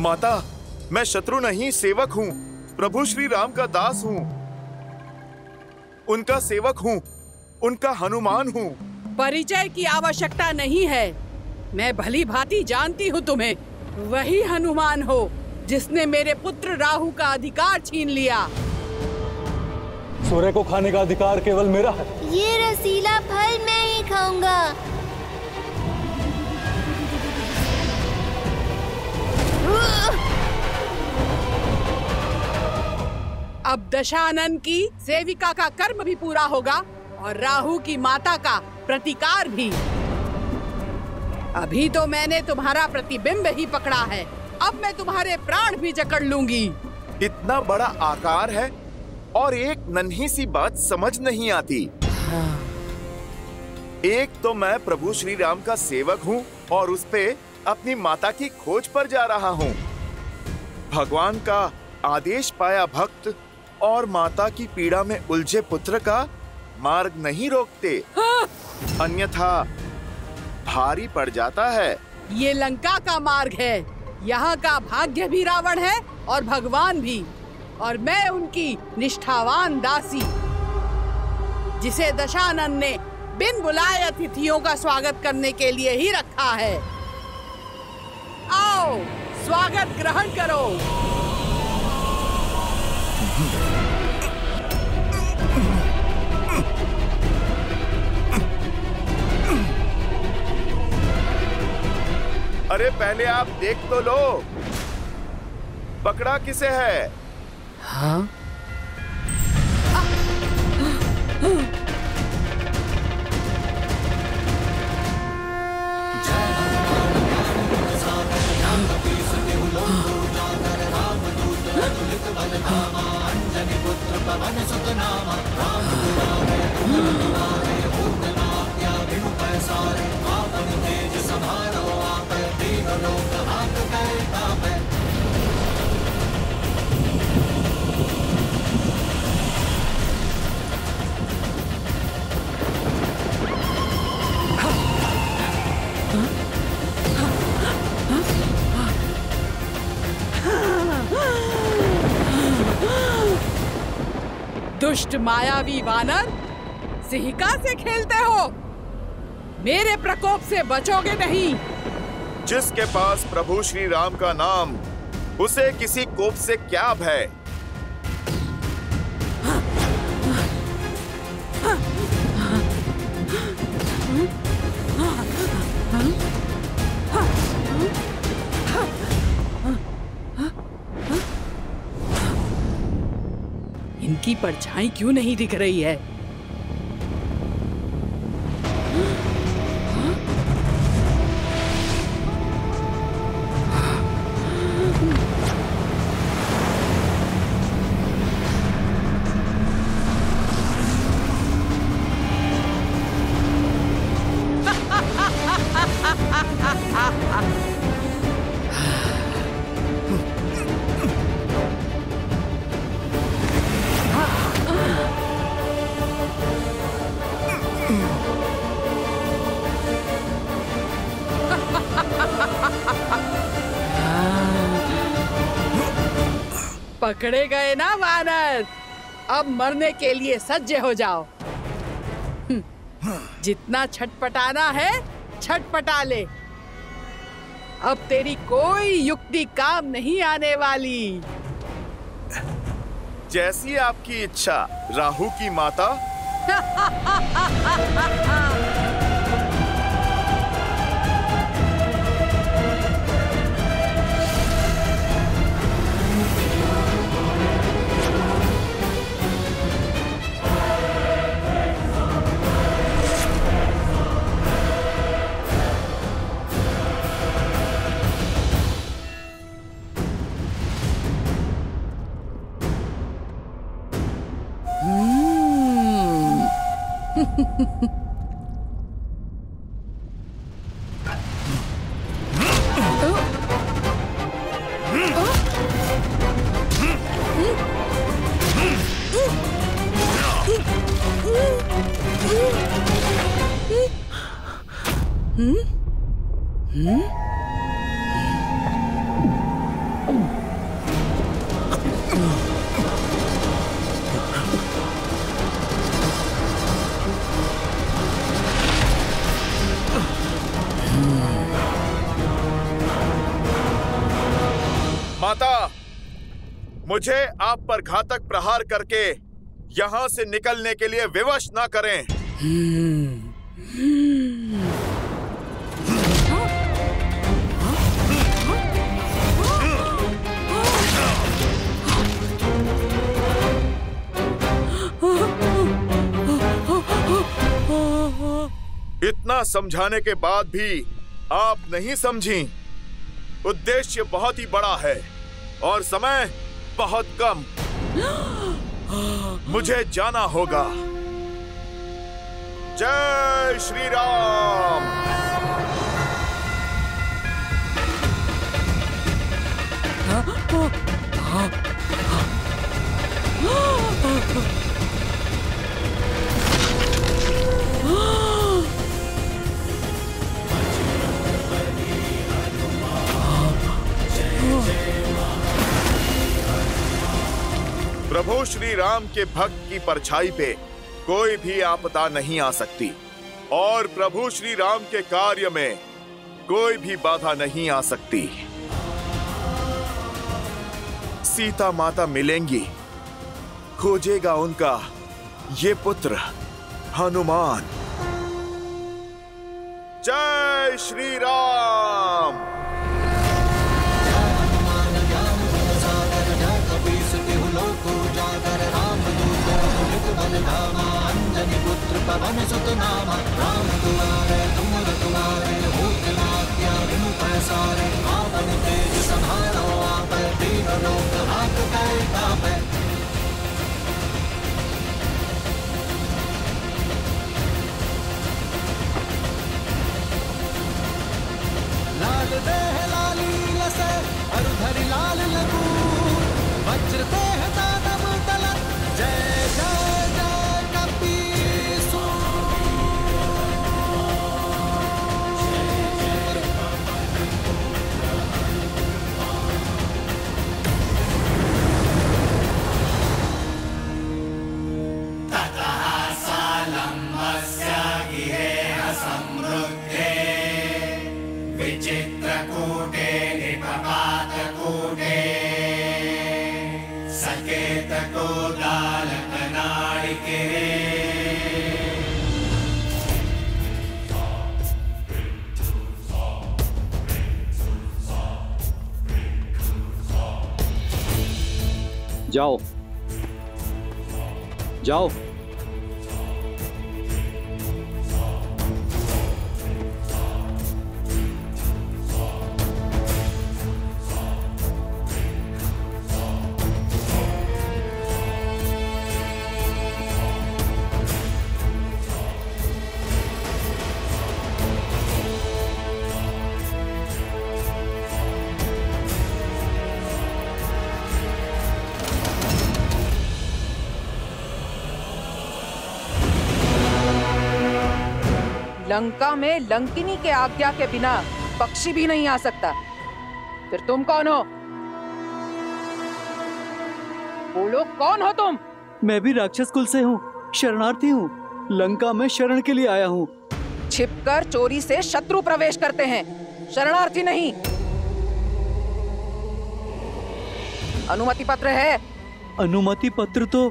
माता, मैं शत्रु नहीं सेवक हूँ। प्रभु श्री राम का दास हूँ, उनका सेवक हूँ, उनका हनुमान हूँ। परिचय की आवश्यकता नहीं है। मैं भली भांति जानती हूँ तुम्हें। वही हनुमान हो जिसने मेरे पुत्र राहु का अधिकार छीन लिया। सूर्य को खाने का अधिकार केवल मेरा है। ये रसीला फल मैं ही खाऊंगा। अब दशानन की सेविका का कर्म भी पूरा होगा और राहु की माता का प्रतिकार भी। अभी तो मैंने तुम्हारा प्रतिबिंब ही पकड़ा है, अब मैं तुम्हारे प्राण भी जकड़ लूंगी। इतना बड़ा आकार है और एक नन्ही सी बात समझ नहीं आती। एक तो मैं प्रभु श्री राम का सेवक हूँ और उस पे अपनी माता की खोज पर जा रहा हूँ। भगवान का आदेश पाया भक्त और माता की पीड़ा में उलझे पुत्र का मार्ग नहीं रोकते, अन्यथा भारी पड़ जाता है। ये लंका का मार्ग है। यहाँ का भाग्य भी रावण है और भगवान भी, और मैं उनकी निष्ठावान दासी, जिसे दशानन ने बिन बुलाए अतिथियों का स्वागत करने के लिए ही रखा है। आओ, स्वागत ग्रहण करो। अरे पहले आप देख तो लो, पकड़ा किसे है? हाँ? दुष्ट मायावी वानर, सिंहिका से खेलते हो? मेरे प्रकोप से बचोगे नहीं। जिसके पास प्रभु श्री राम का नाम, उसे किसी कोप से क्या भय। इनकी परछाई क्यों नहीं दिख रही है? पकड़े गए ना वानर, अब मरने के लिए सज्ज हो जाओ। जितना छटपटाना है छटपटा ले, अब तेरी कोई युक्ति काम नहीं आने वाली। जैसी आपकी इच्छा राहु की माता। माता, मुझे आप पर घातक प्रहार करके यहाँ से निकलने के लिए विवश ना करें। इतना समझाने के बाद भी आप नहीं समझी। उद्देश्य बहुत ही बड़ा है और समय बहुत कम। मुझे जाना होगा। जय श्री राम। प्रभु श्री राम के भक्त की परछाई पे कोई भी आपदा नहीं आ सकती और प्रभु श्री राम के कार्य में कोई भी बाधा नहीं आ सकती। सीता माता मिलेंगी, खोजेगा उनका ये पुत्र हनुमान। जय श्री राम। पवन सुत नामा राम दुआरे तुम रखवारे होत न क्या बिनु पैसारे आपन तेज संहारो आप दीन लोक हाथ पैर तापे। लाल देह लाली लसे अरुधरि लाल लगू वज्र देह दानव तलत जय जय जय कपीसु। जाओ जाओ। लंका में लंकिनी के आज्ञा के बिना पक्षी भी नहीं आ सकता। फिर तुम कौन हो? बोलो, कौन हो तुम? मैं भी राक्षस कुल से हूँ, शरणार्थी हूँ, लंका में शरण के लिए आया हूँ। छिपकर चोरी से शत्रु प्रवेश करते हैं, शरणार्थी नहीं। अनुमति पत्र है? अनुमति पत्र तो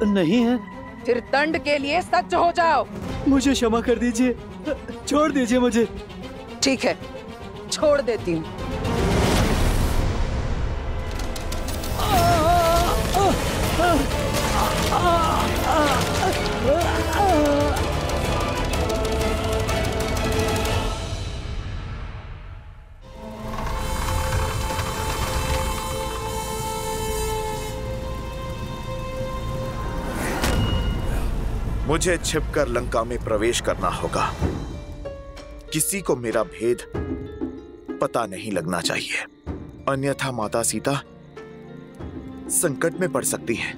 नहीं है। फिर दंड के लिए सज्ज हो जाओ। मुझे क्षमा कर दीजिए, छोड़ दीजिए मुझे। ठीक है, छोड़ देती हूँ। मुझे छिपकर लंका में प्रवेश करना होगा। किसी को मेरा भेद पता नहीं लगना चाहिए, अन्यथा माता सीता संकट में पड़ सकती है।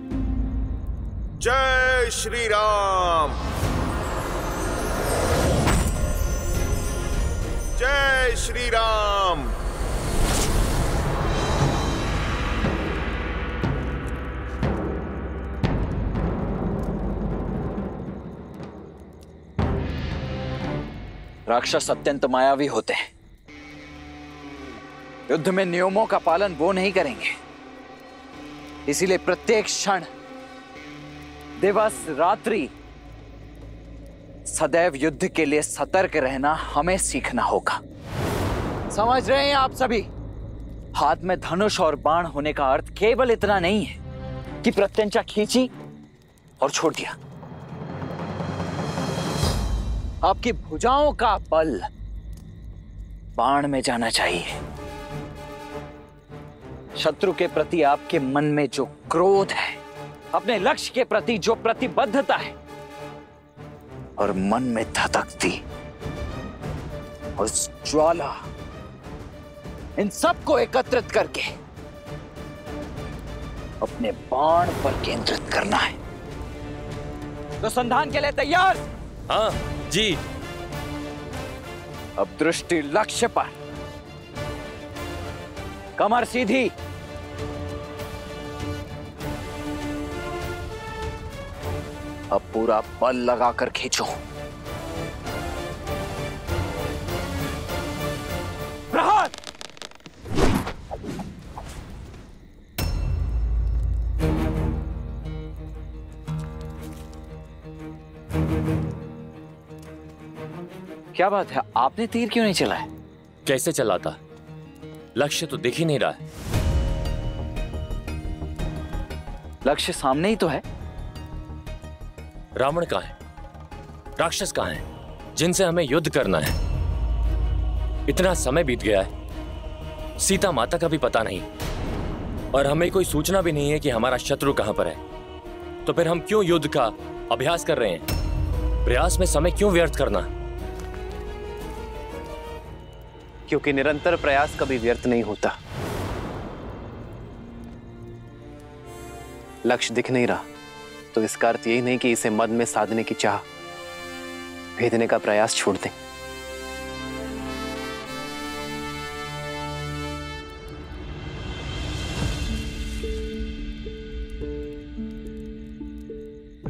जय श्री राम। जय श्री राम। राक्षस अत्यंत मायावी होते हैं। युद्ध में नियमों का पालन वो नहीं करेंगे। इसीलिए प्रत्येक क्षण, दिवस, रात्रि सदैव युद्ध के लिए सतर्क रहना हमें सीखना होगा। समझ रहे हैं आप सभी? हाथ में धनुष और बाण होने का अर्थ केवल इतना नहीं है कि प्रत्यंचा खींची और छोड़ दिया। आपकी भुजाओं का बल बाण में जाना चाहिए। शत्रु के प्रति आपके मन में जो क्रोध है, अपने लक्ष्य के प्रति जो प्रतिबद्धता है और मन में धधकती उस ज्वाला, इन सबको एकत्रित करके अपने बाण पर केंद्रित करना है। तो संधान के लिए तैयार? हाँ जी। अब दृष्टि लक्ष्य पर, कमर सीधी, अब पूरा बल लगाकर खींचो। प्रहार! क्या बात है, आपने तीर क्यों नहीं चलाया? कैसे चलाता? लक्ष्य तो दिख ही नहीं रहा है। लक्ष्य सामने ही तो है। रावण कहाँ है? राक्षस कहाँ है जिनसे हमें युद्ध करना है? इतना समय बीत गया है, सीता माता का भी पता नहीं, और हमें कोई सूचना भी नहीं है कि हमारा शत्रु कहां पर है। तो फिर हम क्यों युद्ध का अभ्यास कर रहे हैं? प्रयास में समय क्यों व्यर्थ करना? क्योंकि निरंतर प्रयास कभी व्यर्थ नहीं होता। लक्ष्य दिख नहीं रहा तो इसका अर्थ यही नहीं कि इसे मद में साधने की चाह, भेदने का प्रयास छोड़ दें।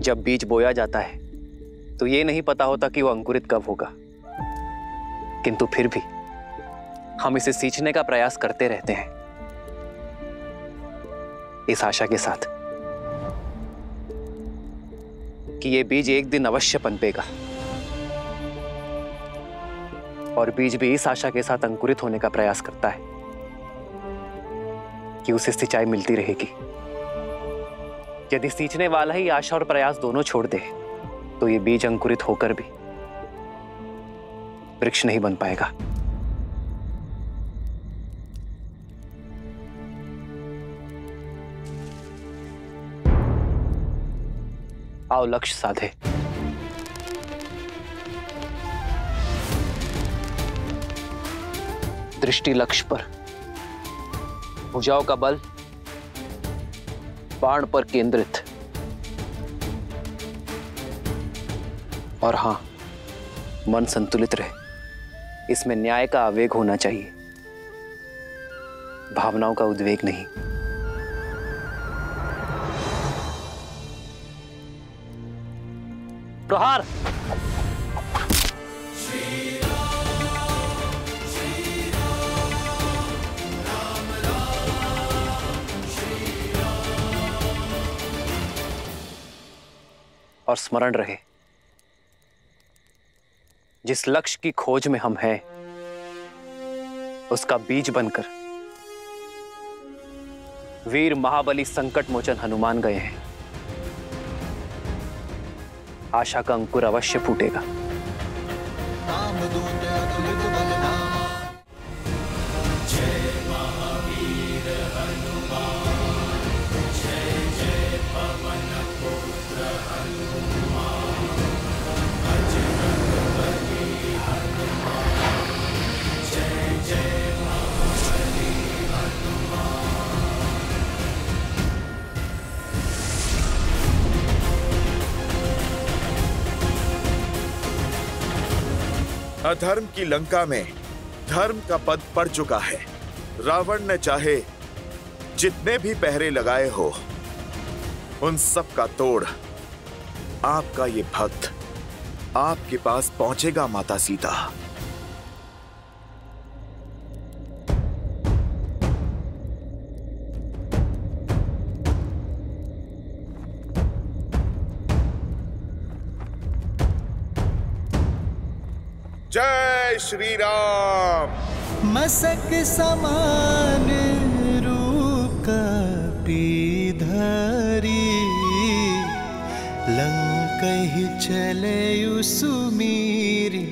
जब बीज बोया जाता है तो ये नहीं पता होता कि वो अंकुरित कब होगा, किंतु फिर भी हम इसे सींचने का प्रयास करते रहते हैं, इस आशा के साथ कि ये बीज एक दिन अवश्य पनपेगा, और बीज भी इस आशा के साथ अंकुरित होने का प्रयास करता है कि उसे सिंचाई मिलती रहेगी। यदि सींचने वाला ही आशा और प्रयास दोनों छोड़ दे तो ये बीज अंकुरित होकर भी वृक्ष नहीं बन पाएगा। आओ लक्ष्य साधे। दृष्टि लक्ष्य पर, भुजाओं का बल बाण पर केंद्रित, और हां, मन संतुलित रहे। इसमें न्याय का आवेग होना चाहिए, भावनाओं का उद्वेग नहीं। प्रहार! और स्मरण रहे, जिस लक्ष्य की खोज में हम हैं, उसका बीज बनकर वीर महाबली संकट मोचन हनुमान गए हैं। आशा का अंकुर अवश्य फूटेगा। अधर्म की लंका में धर्म का पद पड़ चुका है। रावण ने चाहे जितने भी पहरे लगाए हो, उन सब का तोड़ आपका ये भक्त आपके पास पहुंचेगा माता सीता। जय श्री राम। मसक समान रूप कपीधरी, लंकहि चले सुमीरी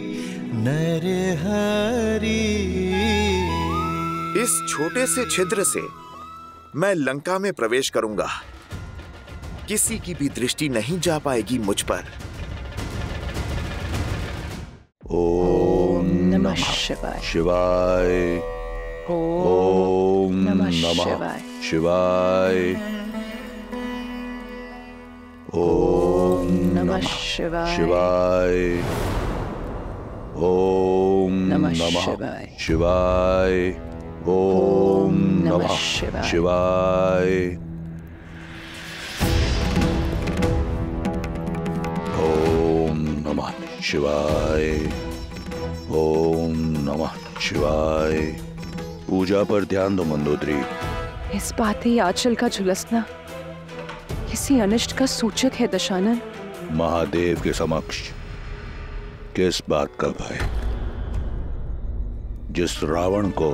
नरहरि। इस छोटे से छिद्र से मैं लंका में प्रवेश करूंगा। किसी की भी दृष्टि नहीं जा पाएगी मुझ पर। ओम नमः शिवाय शिवाय। ओम नमः शिवाय। ओम नमः शिवाय। ओम नमः शिवाय। ओम नमः शिवाय। ओम नमः शिवाय। ओम नमः शिवाय। पूजा पर ध्यान दो मंदोदरी। इस बात ही आंचल का झुलसना किसी अनिष्ट का सूचक है दशानन। महादेव के समक्ष किस बात का भय? जिस रावण को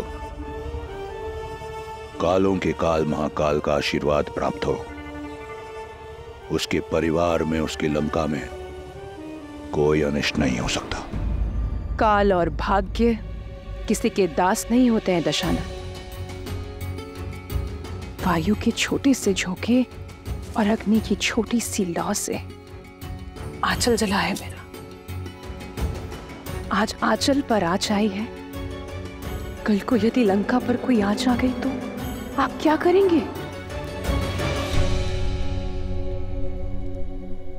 कालों के काल महाकाल का आशीर्वाद प्राप्त हो, उसके परिवार में, उसकी लंका में कोई अनिष्ट नहीं हो सकता। काल और भाग्य किसी के दास नहीं होते हैं दशानन। वायु के छोटे से झोंके और अग्नि की छोटी सी लौ से आंचल जला है मेरा। आज आंचल पर आँच आई है, कल को यदि लंका पर कोई आँच आ गई तो आप क्या करेंगे?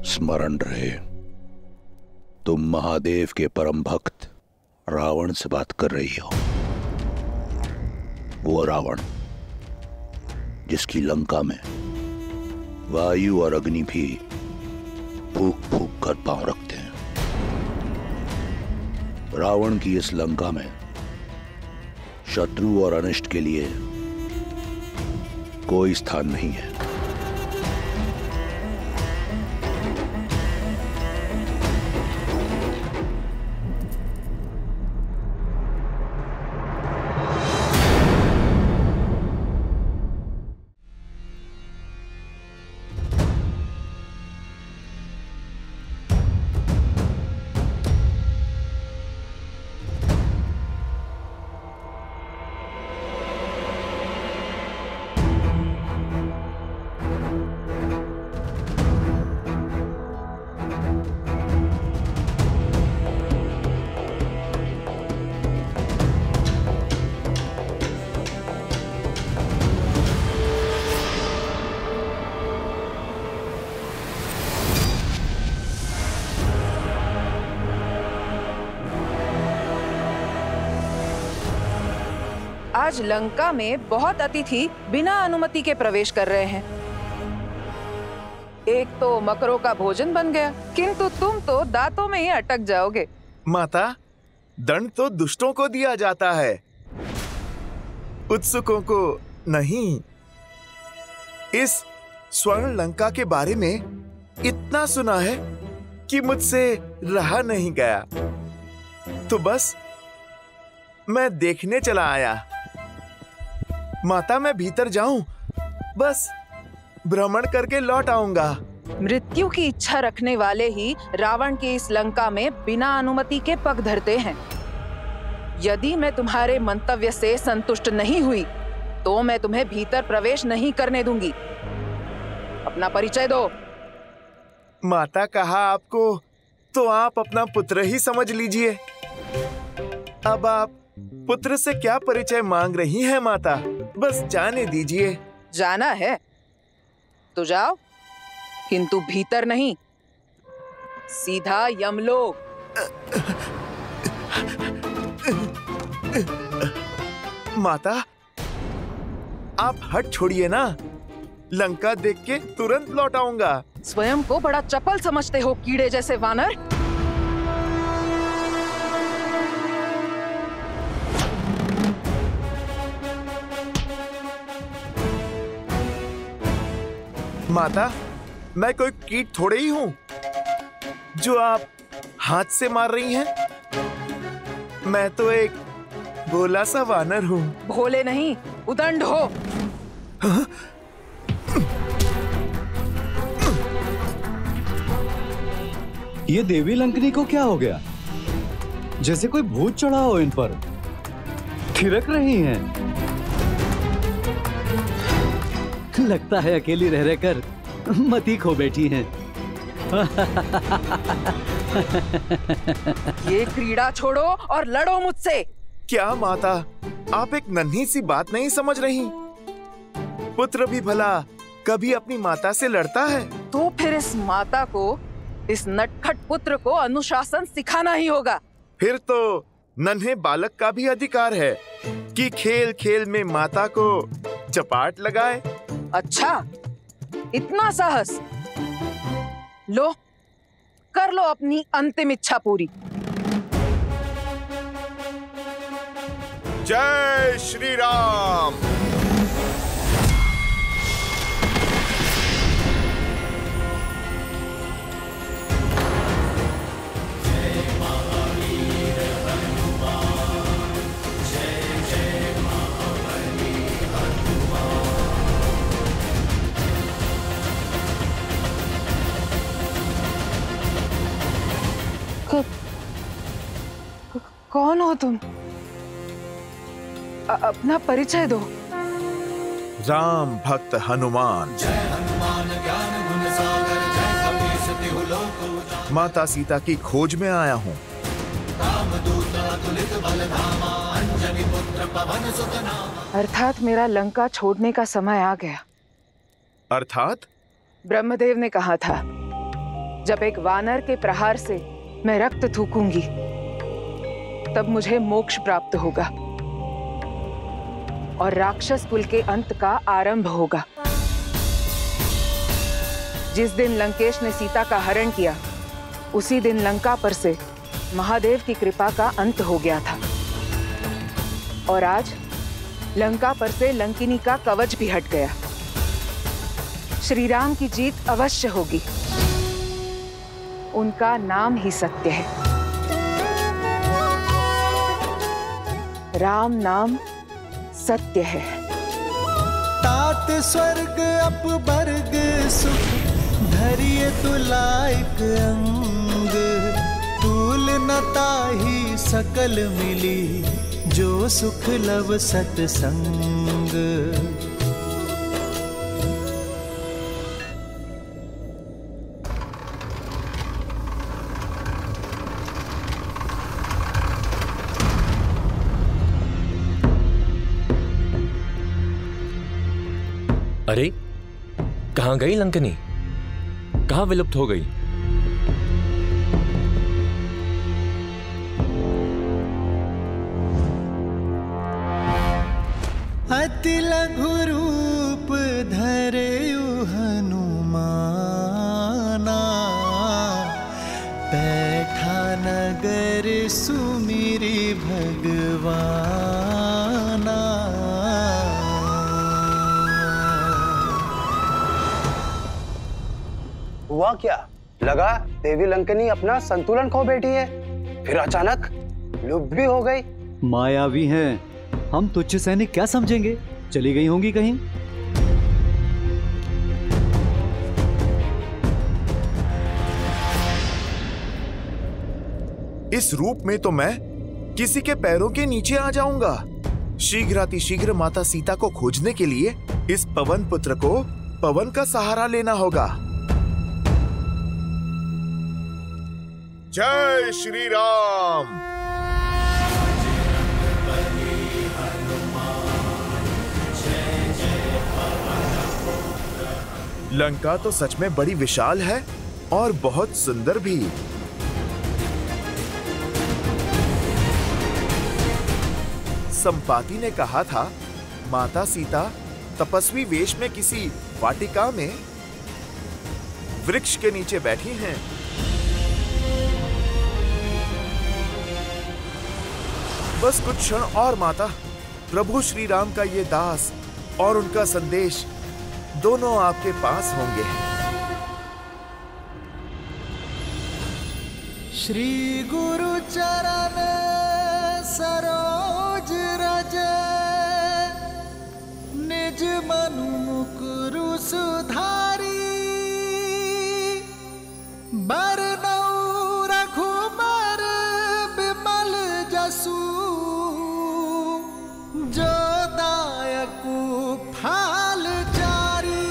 स्मरण रहे, तुम महादेव के परम भक्त रावण से बात कर रही हो। वो रावण जिसकी लंका में वायु और अग्नि भी फूक फूक कर पांव रखते हैं। रावण की इस लंका में शत्रु और अनिष्ट के लिए कोई स्थान नहीं है। आज लंका में बहुत अतिथि बिना अनुमति के प्रवेश कर रहे हैं। एक तो मकरों का भोजन बन गया, किंतु तुम तो दांतों में ही अटक जाओगे। माता, दंड तो दुष्टों को दिया जाता है, उत्सुकों को नहीं। इस स्वर्ण लंका के बारे में इतना सुना है कि मुझसे रहा नहीं गया, तो बस मैं देखने चला आया। माता, मैं भीतर जाऊं, बस भ्रमण करके लौट आऊंगा। मृत्यु की इच्छा रखने वाले ही रावण की इस लंका में बिना अनुमति के पग धरते हैं। यदि मैं तुम्हारे मंतव्य से संतुष्ट नहीं हुई तो मैं तुम्हें भीतर प्रवेश नहीं करने दूंगी। अपना परिचय दो। माता, कहा आपको तो आप अपना पुत्र ही समझ लीजिए। अब आप पुत्र से क्या परिचय मांग रही हैं माता? बस जाने दीजिए। जाना है तो जाओ, किंतु भीतर नहीं, सीधा यमलोक। माता, आप हट छोड़िए ना, लंका देख के तुरंत लौट आऊंगा। स्वयं को बड़ा चपल समझते हो, कीड़े जैसे वानर। माता, मैं कोई कीट थोड़े ही हूँ जो आप हाथ से मार रही हैं। मैं तो एक भोला सा वानर हूँ। भोले नहीं, उदंड हो। हाँ? ये देवी लंकनी को क्या हो गया? जैसे कोई भूत चढ़ा हो इन पर। थिरक रही हैं। लगता है अकेली रह रहकर मती खो बैठी हैं। ये क्रीड़ा छोड़ो और लड़ो मुझसे। क्या माता, आप एक नन्ही सी बात नहीं समझ रही? पुत्र भी भला कभी अपनी माता से लड़ता है? तो फिर इस माता को, इस नटखट पुत्र को अनुशासन सिखाना ही होगा। फिर तो नन्हे बालक का भी अधिकार है कि खेल खेल में माता को चपाट लगाए। अच्छा, इतना साहस? लो, कर लो अपनी अंतिम इच्छा पूरी। जय श्री राम। कौन हो तुम? अपना परिचय दो। राम भक्त हनुमान। जय हनुमान ज्ञान गुण सागर, जय कपीस तिहु लोक उजागर। माता सीता की खोज में आया हूँ। रामदूत अतुलित बल धामा, अंजनी पुत्र पवन सुत नामा। अर्थात मेरा लंका छोड़ने का समय आ गया। अर्थात? ब्रह्मदेव ने कहा था, जब एक वानर के प्रहार से मैं रक्त थूकूंगी, तब मुझे मोक्ष प्राप्त होगा और राक्षस कुल के अंत का आरंभ होगा। जिस दिन लंकेश ने सीता का हरण किया, उसी दिन लंका पर से महादेव की कृपा का अंत हो गया था। और आज लंका पर से लंकिनी का कवच भी हट गया। श्री राम की जीत अवश्य होगी। उनका नाम ही सत्य है। राम नाम सत्य है। तात स्वर्ग अपवर्ग सुख, धरिए तुलाइक अंग। तूल न ताहि सकल मिली, जो सुख लव सतसंग। अरे, कहाँ गई लंकनी? कहाँ विलुप्त हो गई? अति लघु रूप धरेयु हनुमाना, बैठा नगर सुमिरि भगवाना। हुआ क्या? लगा देवी लंकनी अपना संतुलन खो बैठी है, फिर अचानक लुप्त भी हो गई। मायावी हैं, हम तुच्छ सैनिक क्या समझेंगे? चली गई होंगी कहीं। इस रूप में तो मैं किसी के पैरों के नीचे आ जाऊंगा। शीघ्रातिशीघ्र माता सीता को खोजने के लिए इस पवन पुत्र को पवन का सहारा लेना होगा। जय श्री राम। लंका तो सच में बड़ी विशाल है और बहुत सुंदर भी। संपाति ने कहा था, माता सीता तपस्वी वेश में किसी वाटिका में वृक्ष के नीचे बैठी हैं। बस कुछ क्षण और माता, प्रभु श्री राम का ये दास और उनका संदेश दोनों आपके पास होंगे। श्री गुरु चरण सरोज रजे निज मनु मुकुरु सुधारी बरनौ रघुबर बिमल जसु जो दायकु फाल जारी।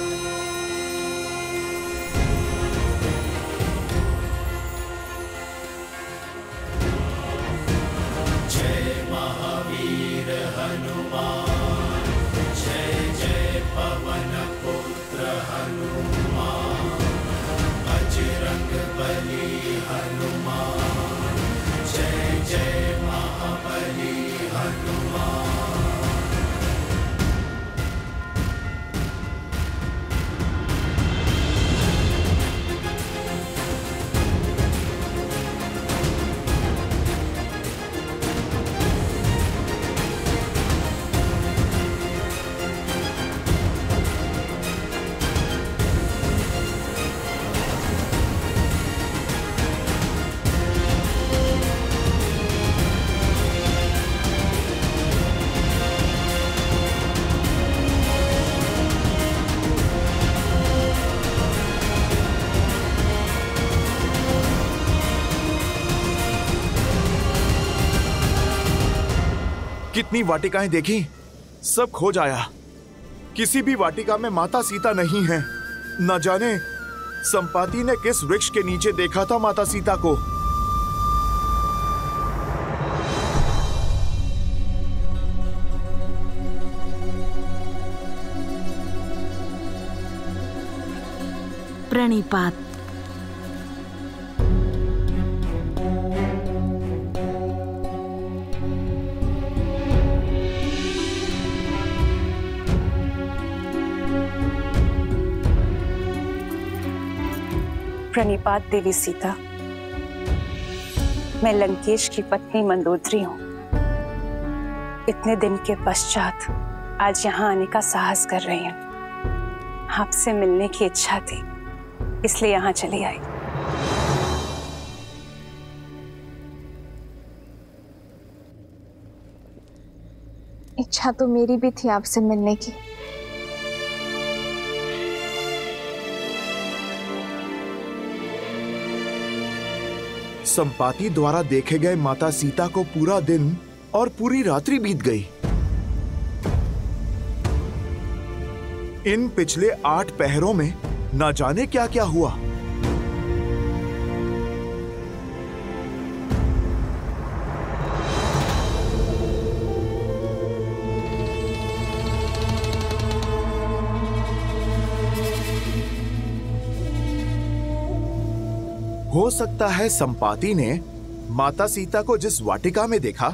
जय महावीर हनुमान जय जय पवन पुत्र हनुमान बजरंग बली हनुमान जय जय महाबली हनुमान। कितनी वाटिकाएं देखी, सब खो जाया। किसी भी वाटिका में माता सीता नहीं है। न जाने संपाति ने किस वृक्ष के नीचे देखा था माता सीता को। प्रणिपात। प्रणिपात देवी सीता। मैं लंकेश की पत्नी मंदोदरी हूँ। इतने दिन के पश्चात आज यहाँ आने का साहस कर रही हूँ। आपसे मिलने की इच्छा थी, इसलिए यहाँ चली आई। इच्छा तो मेरी भी थी आपसे मिलने की। संपाति द्वारा देखे गए माता सीता को पूरा दिन और पूरी रात्रि बीत गई। इन पिछले 8 पहरों में न जाने क्या क्या हुआ। हो सकता है संपाति ने माता सीता को जिस वाटिका में देखा,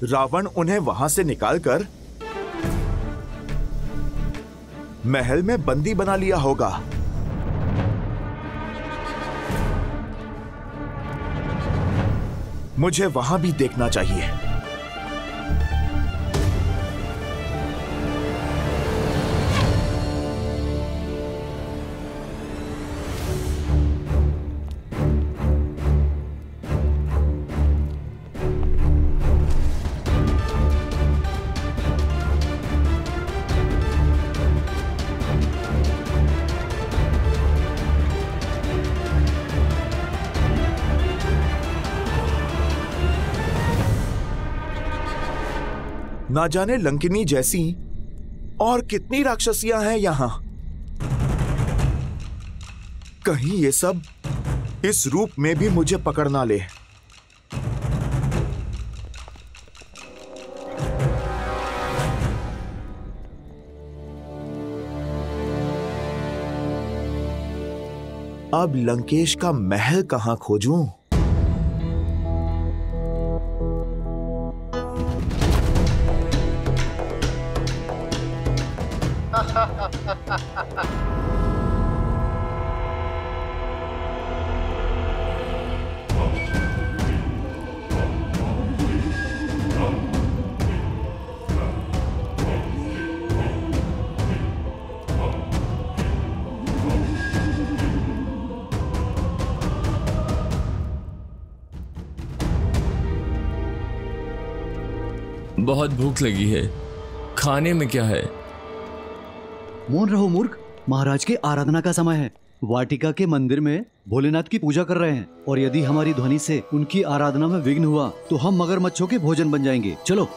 रावण उन्हें वहां से निकालकर महल में बंदी बना लिया होगा। मुझे वहां भी देखना चाहिए। ना जाने लंकिनी जैसी और कितनी राक्षसियां हैं यहां। कहीं ये सब इस रूप में भी मुझे पकड़ ना ले। अब लंकेश का महल कहां खोजूं? बहुत भूख लगी है। खाने में क्या है? मौन रहो मूर्ख, महाराज के आराधना का समय है। वाटिका के मंदिर में भोलेनाथ की पूजा कर रहे हैं और यदि हमारी ध्वनि से उनकी आराधना में विघ्न हुआ तो हम मगरमच्छों के भोजन बन जाएंगे। चलो।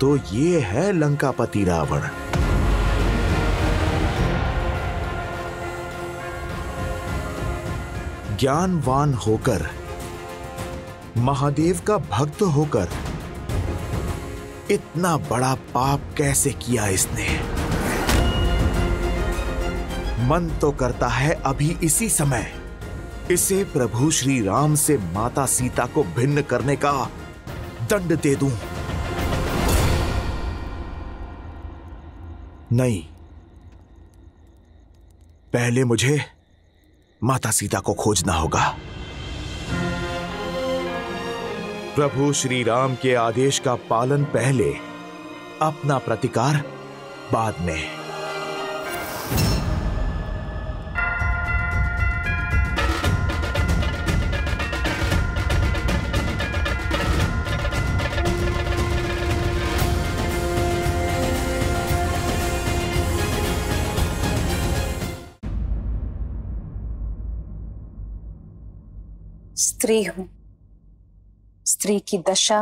तो ये है लंकापति रावण। ज्ञानवान होकर, महादेव का भक्त होकर इतना बड़ा पाप कैसे किया इसने? मन तो करता है अभी इसी समय इसे प्रभु श्री राम से माता सीता को भिन्न करने का दंड दे दूं। नहीं, पहले मुझे माता सीता को खोजना होगा। प्रभु श्री राम के आदेश का पालन पहले, अपना प्रतिकार बाद में। स्त्री हूं, स्त्री की दशा,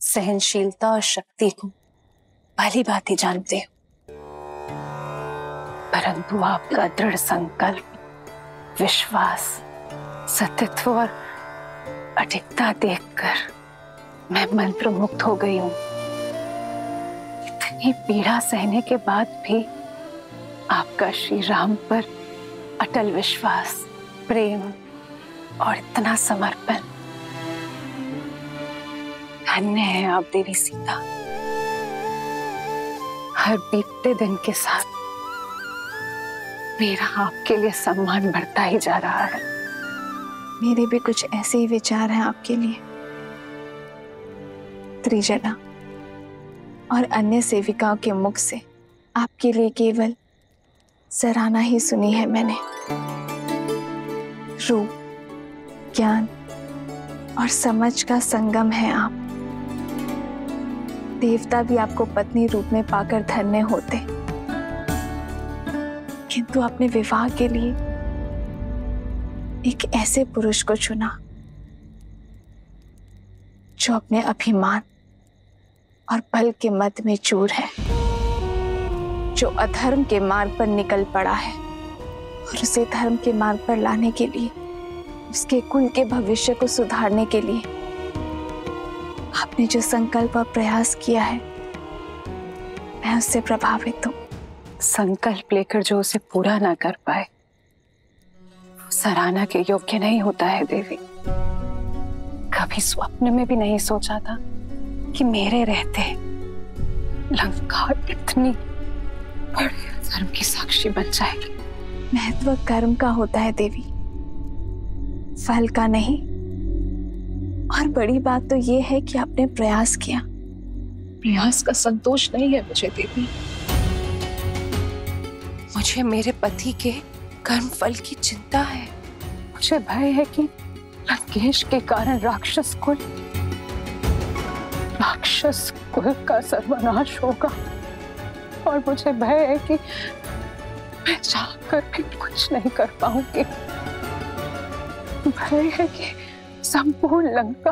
सहनशीलता और शक्ति को भली बात ही जानते हो, परंतु आपका दृढ़ संकल्प, विश्वास, सतीत्व और अडिगता देखकर मैं मंत्र मुक्त हो गई हूं। इतनी पीड़ा सहने के बाद भी आपका श्री राम पर अटल विश्वास, प्रेम और इतना समर्पण। धन्य है आप देवी सीता। हर बीतते दिन के साथ मेरा आपके लिए सम्मान बढ़ता ही जा रहा है। मेरे भी कुछ ऐसे ही विचार हैं आपके लिए। त्रिजना और अन्य सेविकाओं के मुख से आपके लिए केवल सराहना ही सुनी है मैंने। रूप, ज्ञान और समझ का संगम है आप। देवता भी आपको पत्नी रूप में पाकर धन्य होते, किंतु आपने विवाह के लिए एक ऐसे पुरुष को चुना जो अपने अभिमान और बल के मद में चूर है, जो अधर्म के मार्ग पर निकल पड़ा है और उसे धर्म के मार्ग पर लाने के लिए, उसके कुल के भविष्य को सुधारने के लिए आपने जो संकल्प और प्रयास किया है, मैं उससे प्रभावित हूं। संकल्प लेकर जो उसे पूरा ना कर पाए, वो सराहना के योग्य नहीं होता है देवी। कभी स्वप्न में भी नहीं सोचा था कि मेरे रहते लंका इतनी बड़े धर्म की साक्षी बन जाएगी। महत्व कर्म का होता है देवी, फल का नहीं। और बड़ी बात तो ये है कि आपने प्रयास किया। प्रयास का संतोष नहीं है मुझे देवी, मुझे मेरे पति के कर्म फल की चिंता है। मुझे भय है कि लंकेश के कारण राक्षस कुल का सर्वनाश होगा, और मुझे भय है कि मैं चाहकर भी कुछ नहीं कर पाऊंगी। भय है कि संपूर्ण लंका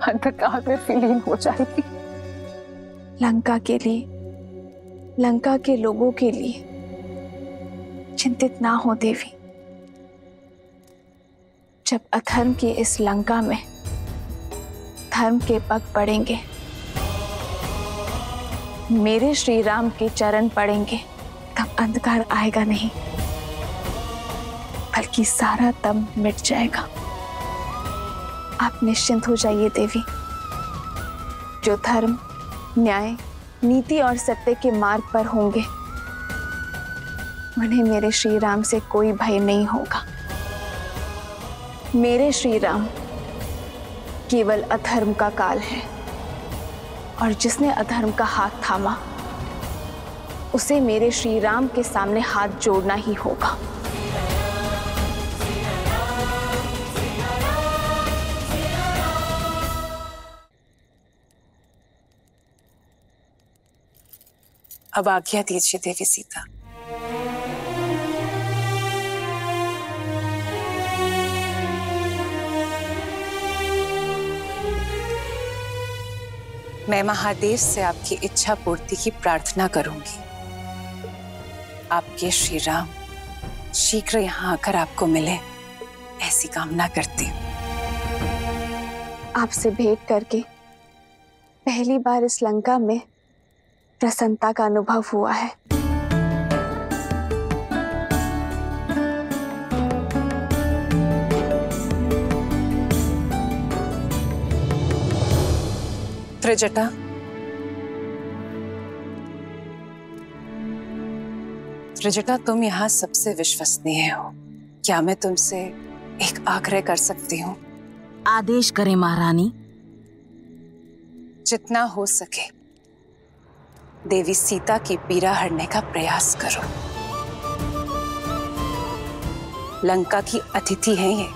अंधकार में विलीन हो जाएगी। लंका के लिए, लंका के लोगों के लिए चिंतित ना हो देवी। जब अधर्म की इस लंका में धर्म के पग पड़ेंगे, मेरे श्री राम के चरण पड़ेंगे, तब अंधकार आएगा नहीं, बल्कि सारा दम मिट जाएगा। आप निश्चिंत हो जाइए देवी। जो धर्म, न्याय, नीति और सत्य के मार्ग पर होंगे, उन्हें मेरे श्री राम से कोई भय नहीं होगा। मेरे श्री राम केवल अधर्म का काल है, और जिसने अधर्म का हाथ थामा, उसे मेरे श्री राम के सामने हाथ जोड़ना ही होगा। अब आज्ञा दीजिए देवी सीता। मैं महादेव से आपकी इच्छा पूर्ति की प्रार्थना करूंगी। आपके श्री राम शीघ्र यहाँ आकर आपको मिले, ऐसी कामना करती हूँ। आपसे भेंट करके पहली बार इस लंका में प्रसन्नता का अनुभव हुआ है। त्रिजटा, त्रिजटा, तुम यहाँ सबसे विश्वसनीय हो। क्या मैं तुमसे एक आग्रह कर सकती हूँ? आदेश करें महारानी। जितना हो सके देवी सीता की पीड़ा हरने का प्रयास करो। लंका की अतिथि हैं ये,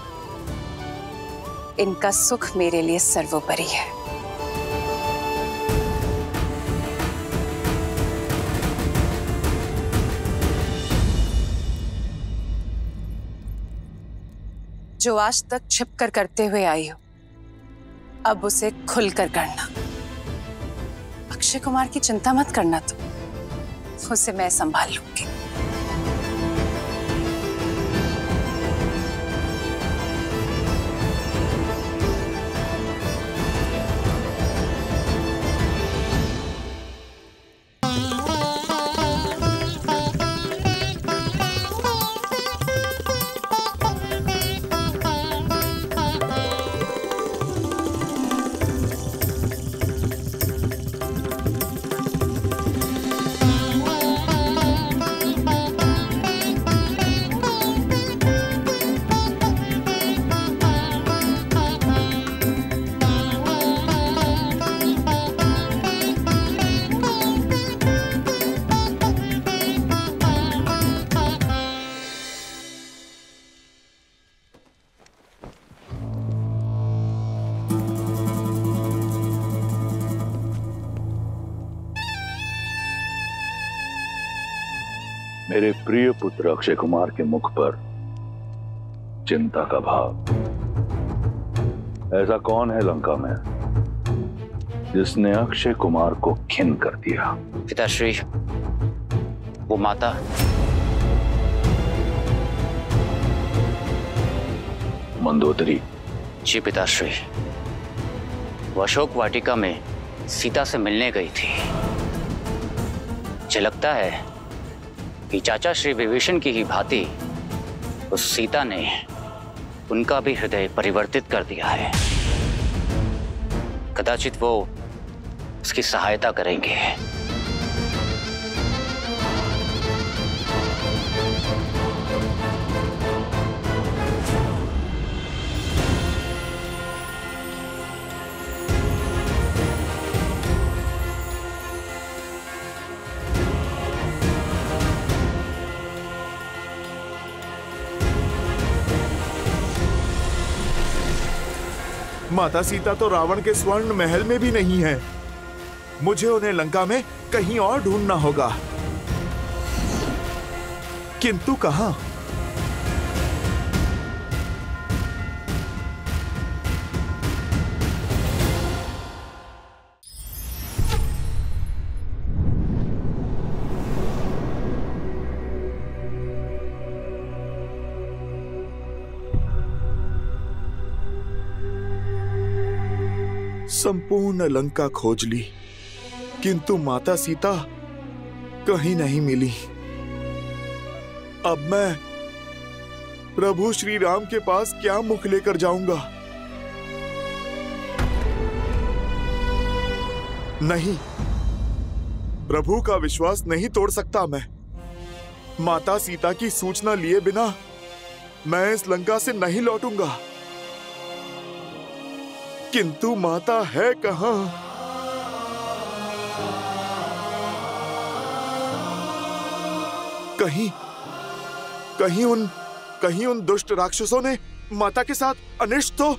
इनका सुख मेरे लिए सर्वोपरि है। जो आज तक छिपकर करते हुए आई हो, अब उसे खुलकर करना। अक्षय कुमार की चिंता मत करना, तुम उसे मैं संभाल लूंगी। मेरे प्रिय पुत्र अक्षय कुमार के मुख पर चिंता का भाव। ऐसा कौन है लंका में जिसने अक्षय कुमार को खिन्न कर दिया? पिताश्री, वो माता। मंदोदरी। जी पिताश्री, वो अशोक वाटिका में सीता से मिलने गई थी। मुझे लगता है कि चाचा श्री विभीषण की ही भांति उस सीता ने उनका भी हृदय परिवर्तित कर दिया है। कदाचित वो उसकी सहायता करेंगे। माता सीता तो रावण के स्वर्ण महल में भी नहीं है। मुझे उन्हें लंका में कहीं और ढूंढना होगा, किंतु कहां? संपूर्ण लंका खोज ली, किंतु माता सीता कहीं नहीं मिली। अब मैं प्रभु श्री राम के पास क्या मुख लेकर जाऊंगा? नहीं, प्रभु का विश्वास नहीं तोड़ सकता मैं। माता सीता की सूचना लिए बिना मैं इस लंका से नहीं लौटूंगा। किंतु माता है कहां? कहीं उन दुष्ट राक्षसों ने माता के साथ अनिष्ट तो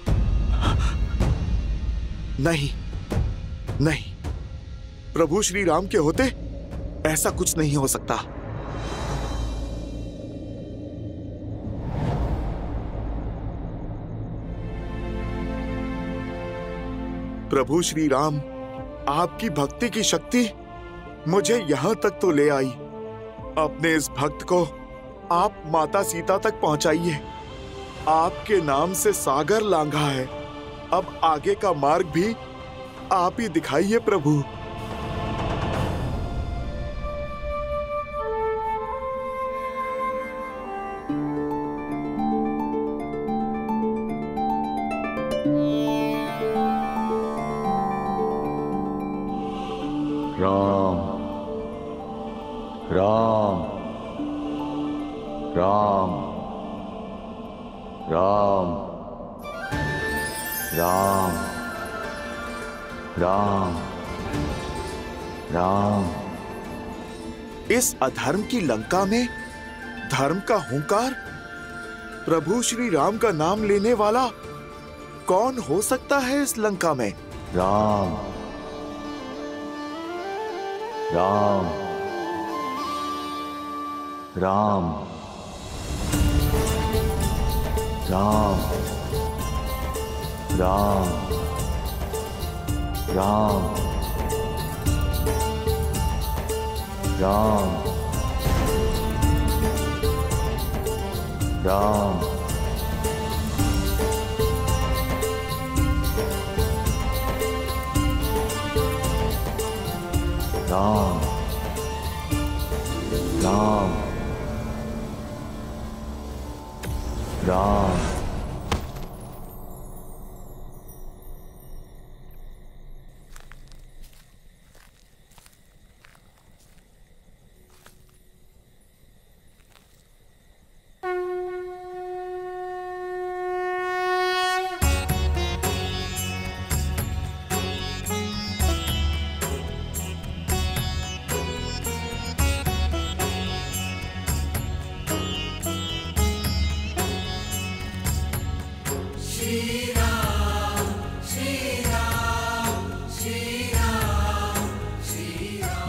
नहीं। प्रभु श्री राम के होते ऐसा कुछ नहीं हो सकता। प्रभु श्री राम, आपकी भक्ति की शक्ति मुझे यहां तक तो ले आई। अपने इस भक्त को आप माता सीता तक पहुंचाइए। आपके नाम से सागर लांघा है, अब आगे का मार्ग भी आप ही दिखाइए प्रभु। राम राम राम राम राम राम राम। इस अधर्म की लंका में धर्म का हुंकार, प्रभु श्री राम का नाम लेने वाला कौन हो सकता है इस लंका में? राम राम राम राम राम राम राम राम राम राम राम।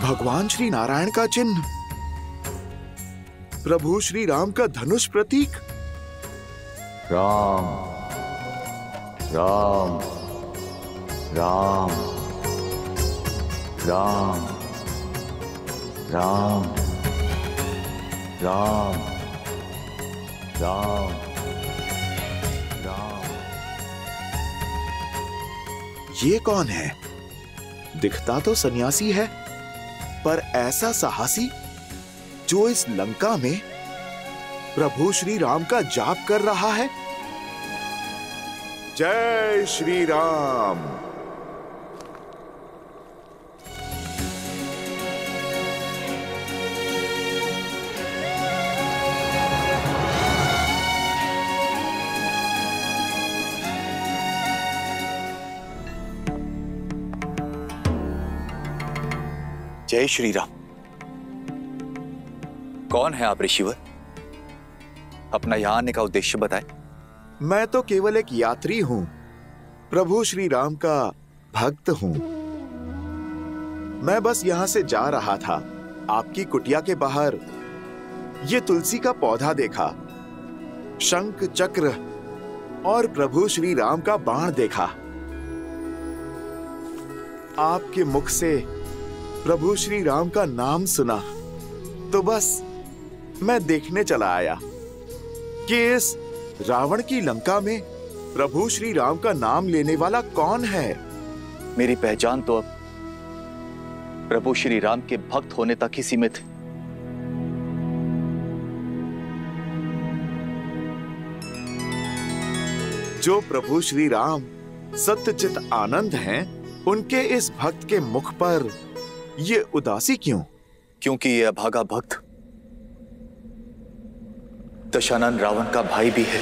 भगवान श्री नारायण का चिन्ह, प्रभु श्री राम का धनुष प्रतीक। राम राम राम राम राम राम राम राम। ये कौन है? दिखता तो सन्यासी है, पर ऐसा साहसी जो इस लंका में प्रभु श्री राम का जाप कर रहा है। जय श्री राम। जय श्री राम। कौन है आप ऋषिवर? अपना यहां आने का उद्देश्य बताएं। मैं तो केवल एक यात्री हूं, प्रभु श्री राम का भक्त हूं। मैं बस यहां से जा रहा था, आपकी कुटिया के बाहर ये तुलसी का पौधा देखा, शंख चक्र और प्रभु श्री राम का बाण देखा। आपके मुख से प्रभु श्री राम का नाम सुना, तो बस मैं देखने चला आया कि इस रावण की लंका में प्रभु श्री राम का नाम लेने वाला कौन है। मेरी पहचान तो अब प्रभु श्री राम के भक्त होने तक ही सीमित है। जो प्रभु श्री राम सत्यचित आनंद हैं, उनके इस भक्त के मुख पर ये उदासी क्यों? क्योंकि ये अभागा भक्त दशानन रावण का भाई भी है।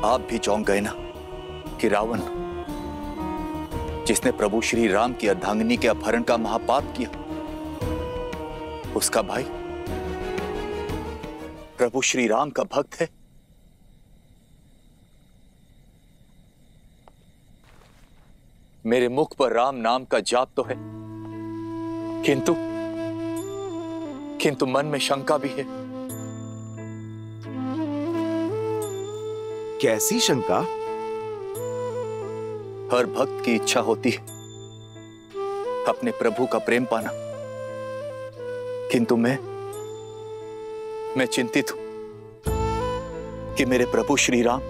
आप भी चौंक गए ना कि रावण, जिसने प्रभु श्री राम की अर्धांगिनी के अपहरण का महापाप किया, उसका भाई प्रभु श्री राम का भक्त है। मेरे मुख पर राम नाम का जाप तो है, किंतु मन में शंका भी है। कैसी शंका? हर भक्त की इच्छा होती है अपने प्रभु का प्रेम पाना, किंतु मैं चिंतित हूं कि मेरे प्रभु श्री राम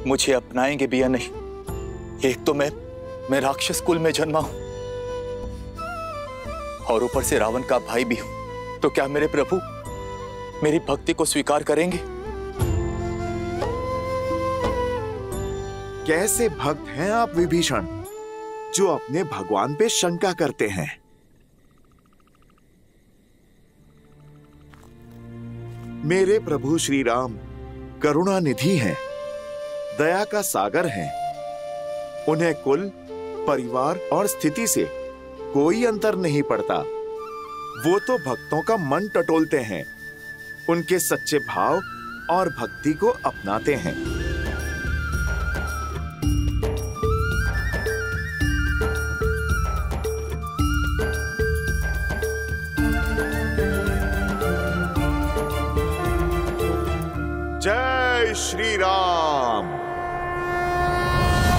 मुझे अपनाएंगे भी या नहीं। एक तो मैं राक्षस कुल में जन्मा हूं और ऊपर से रावण का भाई भी हूं, तो क्या मेरे प्रभु मेरी भक्ति को स्वीकार करेंगे? कैसे भक्त हैं आप विभीषण, जो अपने भगवान पे शंका करते हैं? मेरे प्रभु श्री राम करुणा निधि हैं, दया का सागर हैं। उन्हें कुल, परिवार और स्थिति से कोई अंतर नहीं पड़ता। वो तो भक्तों का मन टटोलते हैं, उनके सच्चे भाव और भक्ति को अपनाते हैं। जय श्री राम।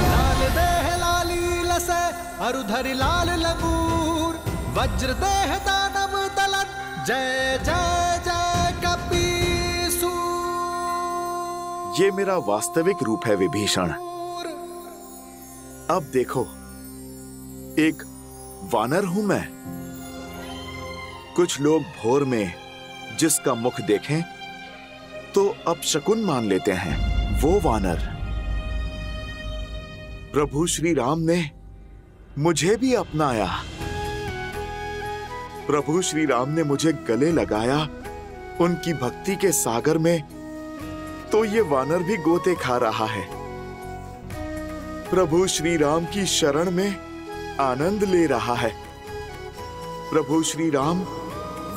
लाल देह लाली लसे अरुधरि लाल लगूर, वज्र देह दानव दलन, जय जय जय कपीसू। ये मेरा वास्तविक रूप है विभीषण। अब देखो, एक वानर हूं मैं। कुछ लोग भोर में जिसका मुख देखें तो अपशकुन मान लेते हैं, वो वानर। प्रभु श्री राम ने मुझे भी अपनाया। प्रभु श्री राम ने मुझे गले लगाया उनकी भक्ति के सागर में, तो ये वानर भी गोते खा रहा है। प्रभु श्री राम की शरण में आनंद ले रहा है। प्रभु श्री राम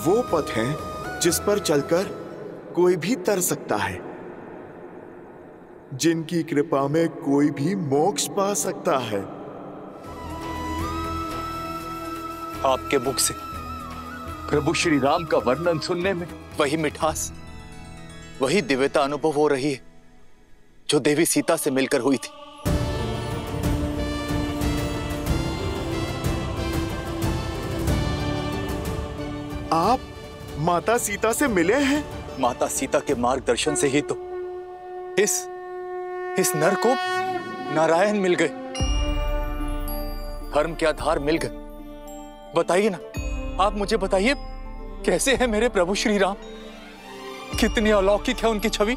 वो पथ हैं जिस पर चलकर कोई भी तर सकता है, जिनकी कृपा में कोई भी मोक्ष पा सकता है। आपके मुख से प्रभु श्री राम का वर्णन सुनने में वही मिठास, वही दिव्यता अनुभव हो रही है जो देवी सीता से मिलकर हुई थी। आप माता सीता से मिले हैं? माता सीता के मार्गदर्शन से ही तो इस नर को नारायण मिल गए, धर्म के आधार मिल गए। बताइए ना, आप मुझे बताइए, कैसे है मेरे प्रभु श्री राम? कितनी अलौकिक है उनकी छवि।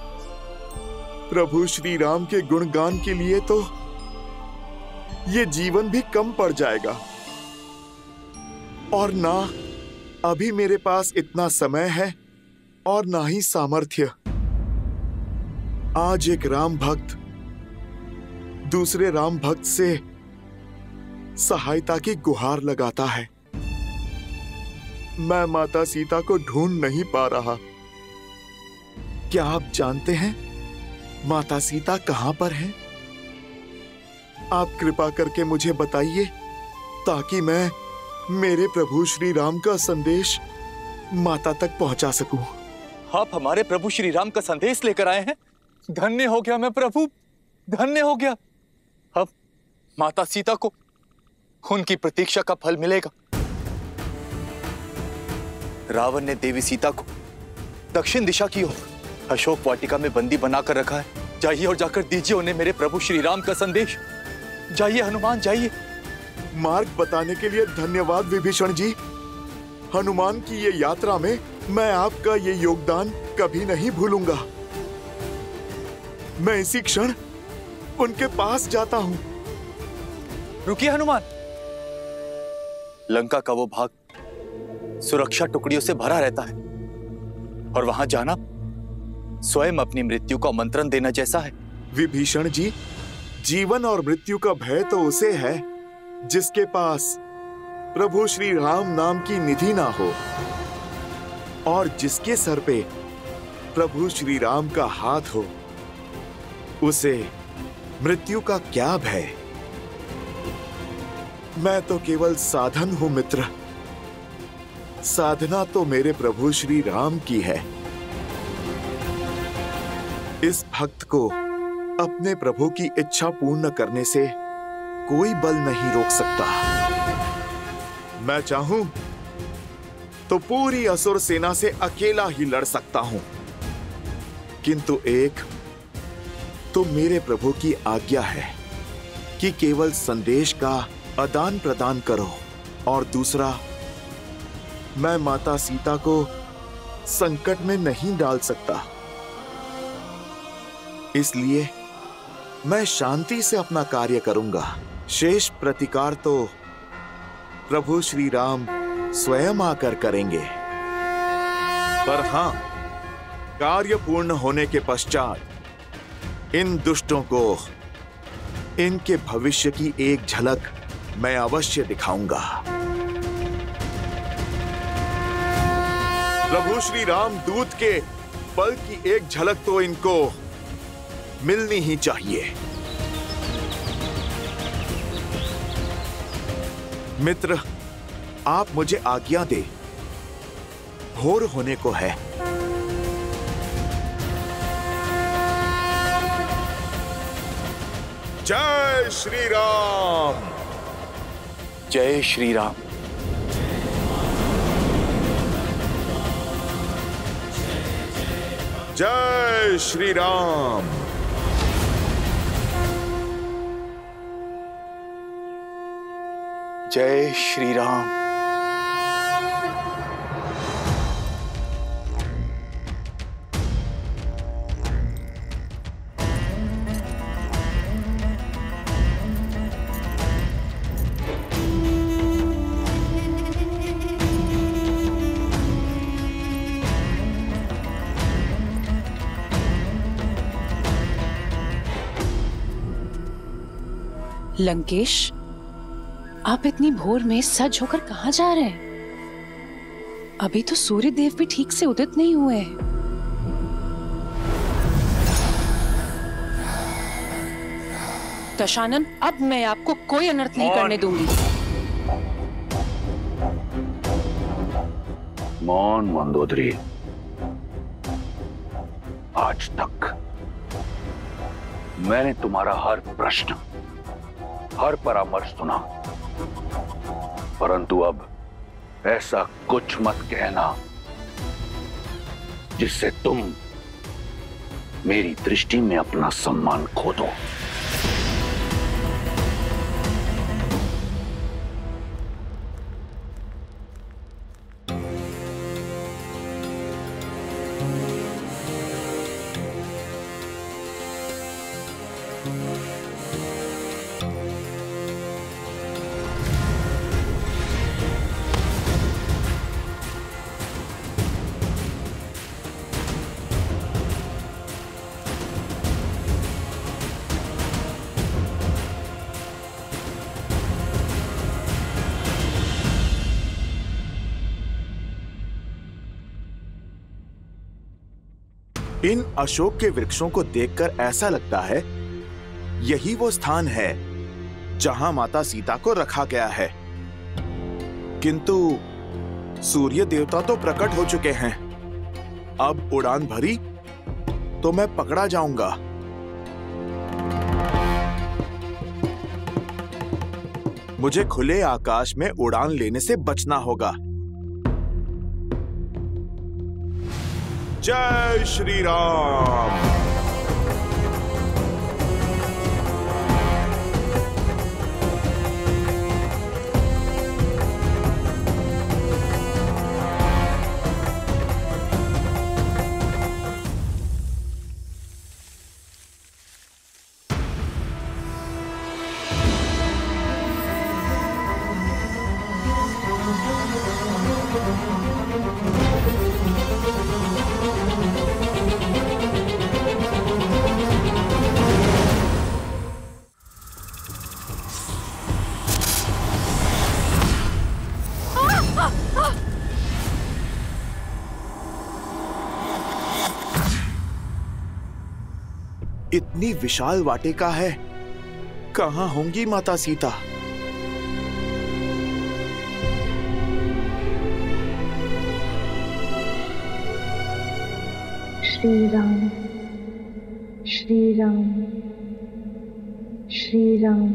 प्रभु श्री राम के गुणगान के लिए तो ये जीवन भी कम पड़ जाएगा, और ना अभी मेरे पास इतना समय है और ना ही सामर्थ्य। आज एक राम भक्त दूसरे राम भक्त से सहायता की गुहार लगाता है। मैं माता सीता को ढूंढ नहीं पा रहा। क्या आप जानते हैं माता सीता कहां पर हैं? आप कृपा करके मुझे बताइए, ताकि मैं मेरे प्रभु श्री राम का संदेश माता तक पहुंचा सकूं। आप हमारे प्रभु श्री राम का संदेश लेकर आए हैं। धन्य हो गया मैं प्रभु, धन्य हो गया। अब माता सीता को उनकी प्रतीक्षा का फल मिलेगा। रावण ने देवी सीता को दक्षिण दिशा की ओर अशोक वाटिका में बंदी बनाकर रखा है। जाइए और जाकर दीजिए उन्हें मेरे प्रभु श्री राम का संदेश। जाइए हनुमान, जाइए। मार्ग बताने के लिए धन्यवाद विभीषण जी। हनुमान की ये यात्रा में मैं आपका ये योगदान कभी नहीं भूलूंगा। मैं इसी क्षण उनके पास जाता हूं। रुकिए हनुमान। लंका का वो भाग सुरक्षा टुकड़ियों से भरा रहता है और वहां जाना स्वयं अपनी मृत्यु को आमंत्रण देना जैसा है। विभीषण जी, जीवन और मृत्यु का भय तो उसे है जिसके पास प्रभु श्री राम नाम की निधि ना हो, और जिसके सर पे प्रभु श्री राम का हाथ हो, उसे मृत्यु का क्या भय। मैं तो केवल साधन हूं मित्र। साधना तो मेरे प्रभु श्री राम की है। इस भक्त को अपने प्रभु की इच्छा पूर्ण करने से कोई बल नहीं रोक सकता। मैं चाहूं तो पूरी असुर सेना से अकेला ही लड़ सकता हूं, किंतु एक तो मेरे प्रभु की आज्ञा है कि केवल संदेश का आदान प्रदान करो, और दूसरा, मैं माता सीता को संकट में नहीं डाल सकता। इसलिए मैं शांति से अपना कार्य करूंगा। शेष प्रतिकार तो प्रभु श्री राम स्वयं आकर करेंगे। पर हां, कार्य पूर्ण होने के पश्चात इन दुष्टों को इनके भविष्य की एक झलक मैं अवश्य दिखाऊंगा। प्रभु श्री राम दूत के बल की एक झलक तो इनको मिलनी ही चाहिए। मित्र, आप मुझे आज्ञा दे, भोर होने को है। जय श्री राम। जय श्री राम। जय श्री राम। जय श्री राम। लंकेश, आप इतनी भोर में सज होकर कहां जा रहे हैं? अभी तो सूर्य देव भी ठीक से उदित नहीं हुए हैं। दशानन, अब मैं आपको कोई अनर्थ नहीं करने दूंगी। मौन मंदोदरी। आज तक मैंने तुम्हारा हर प्रश्न, हर परामर्श सुना, परंतु अब ऐसा कुछ मत कहना जिससे तुम मेरी दृष्टि में अपना सम्मान खो दो। इन अशोक के वृक्षों को देखकर ऐसा लगता है यही वो स्थान है जहां माता सीता को रखा गया है, किंतु सूर्य देवता तो प्रकट हो चुके हैं। अब उड़ान भरी तो मैं पकड़ा जाऊंगा। मुझे खुले आकाश में उड़ान लेने से बचना होगा। जय श्री राम। इतनी विशाल वाटिका है, कहाँ होंगी माता सीता? श्री राम, श्री राम, श्री राम।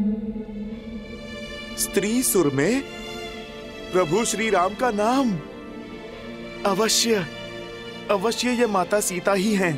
स्त्री सुर में प्रभु श्री राम का नाम। अवश्य अवश्य ये माता सीता ही हैं।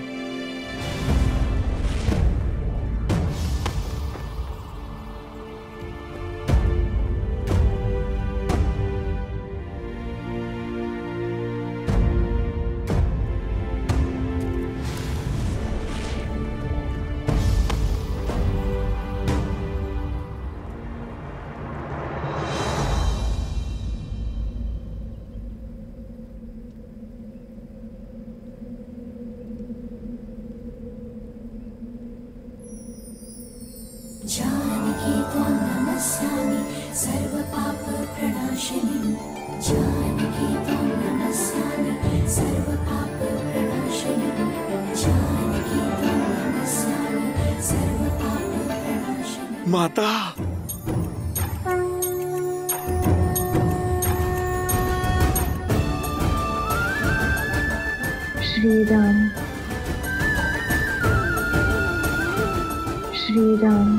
जानकी त्वां नमस्यामि सर्वपाप प्रणाशिनी। जानकी त्वां नमस्यामि सर्वपाप प्रणाशिनी। जानकी त्वां नमस्यामि सर्वपाप प्रणाशिनी। माता, श्री राम, श्री राम।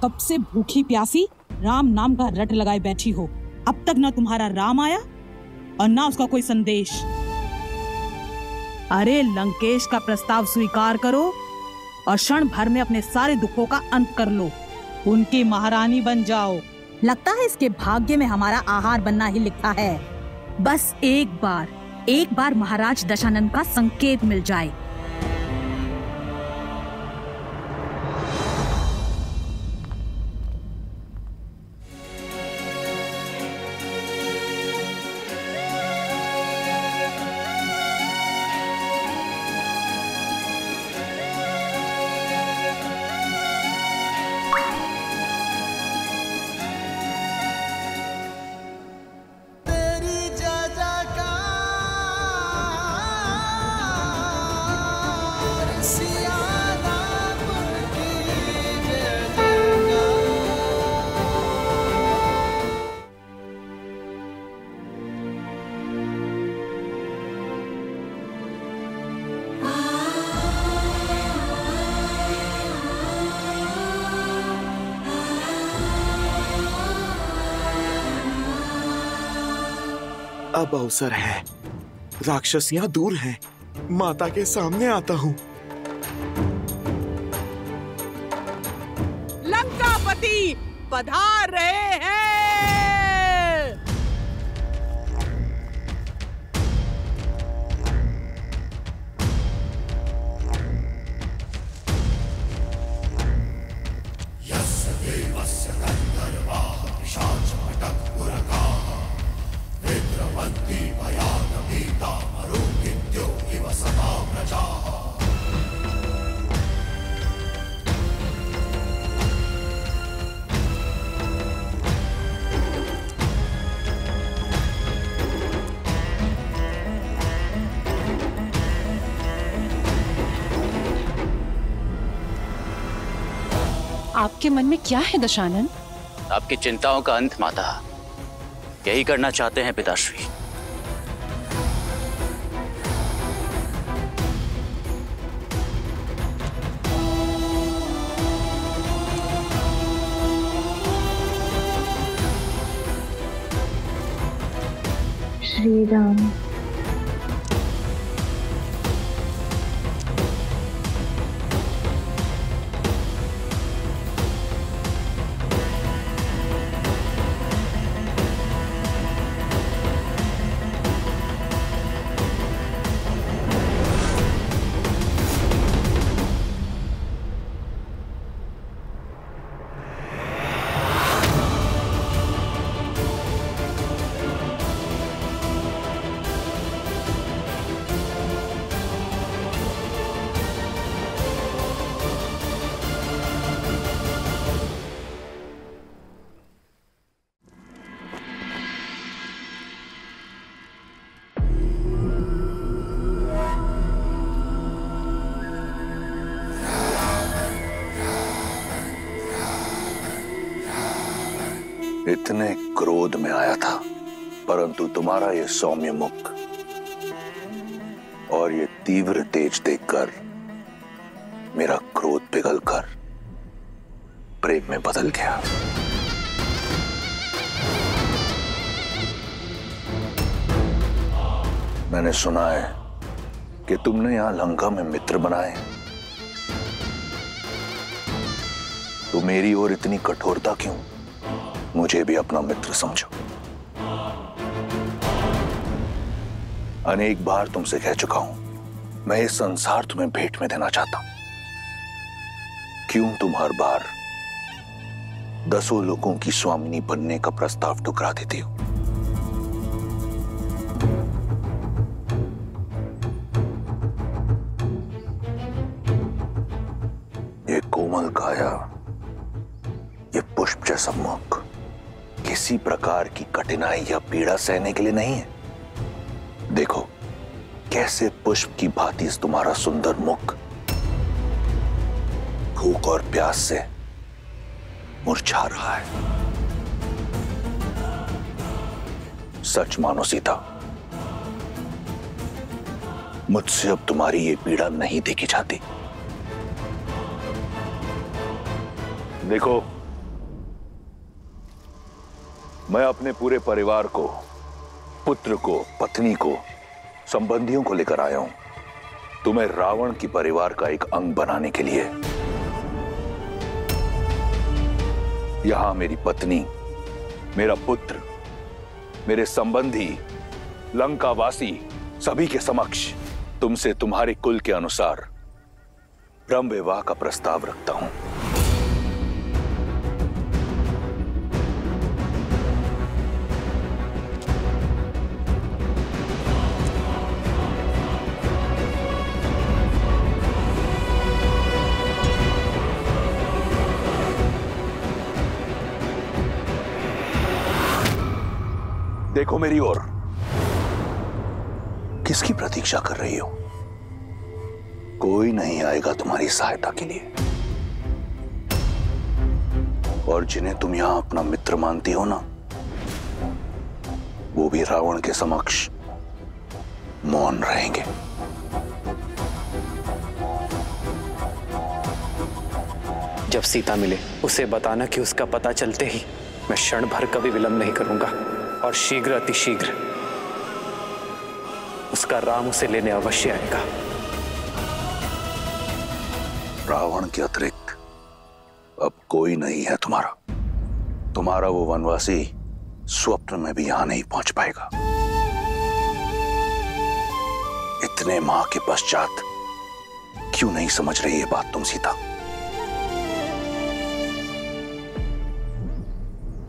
कब से भूखी प्यासी राम नाम का रट लगाए बैठी हो, अब तक ना तुम्हारा राम आया और ना उसका कोई संदेश। अरे लंकेश का प्रस्ताव स्वीकार करो और क्षण भर में अपने सारे दुखों का अंत कर लो, उनकी महारानी बन जाओ। लगता है इसके भाग्य में हमारा आहार बनना ही लिखा है। बस एक बार महाराज दशानन का संकेत मिल जाए। अब अवसर है, राक्षसियां दूर हैं, माता के सामने आता हूँ। लंकापति पधार रहे हैं। आपके मन में क्या है दशानन? आपकी चिंताओं का अंत माता, यही करना चाहते हैं पिताश्री। श्री राम, इतने क्रोध में आया था, परंतु तुम्हारा ये सौम्य मुख और ये तीव्र तेज देखकर मेरा क्रोध पिघलकर प्रेम में बदल गया। मैंने सुना है कि तुमने यहां लंका में मित्र बनाए, तो मेरी ओर इतनी कठोरता क्यों? मुझे भी अपना मित्र समझो। अनेक बार तुमसे कह चुका हूं, मैं ये संसार तुम्हें भेंट में देना चाहता हूं। क्यों तुम हर बार 10 लोगों की स्वामिनी बनने का प्रस्ताव ठुकरा देती हो? ये कोमल काया, ये पुष्प जैसा मुख किसी प्रकार की कठिनाई या पीड़ा सहने के लिए नहीं है। देखो कैसे पुष्प की भांति तुम्हारा सुंदर मुख भूख और प्यास से मुरझा रहा है। सच मानो सीता, मुझसे अब तुम्हारी ये पीड़ा नहीं देखी जाती। देखो, मैं अपने पूरे परिवार को, पुत्र को, पत्नी को, संबंधियों को लेकर आया हूं तुम्हें रावण की परिवार का एक अंग बनाने के लिए। यहां मेरी पत्नी, मेरा पुत्र, मेरे संबंधी, लंकावासी सभी के समक्ष तुमसे तुम्हारे कुल के अनुसार ब्रह्म विवाह का प्रस्ताव रखता हूं। देखो मेरी ओर, किसकी प्रतीक्षा कर रही हो? कोई नहीं आएगा तुम्हारी सहायता के लिए, और जिन्हें तुम यहां अपना मित्र मानती हो ना, वो भी रावण के समक्ष मौन रहेंगे। जब सीता मिले उसे बताना कि उसका पता चलते ही मैं क्षण भर का भी विलंब नहीं करूंगा, और शीघ्र अतिशीघ्र उसका राम उसे लेने अवश्य आएगा। रावण के अतिरिक्त अब कोई नहीं है तुम्हारा। तुम्हारा वो वनवासी स्वप्न में भी यहां नहीं पहुंच पाएगा। इतने माह के पश्चात क्यों नहीं समझ रही ये बात तुम सीता?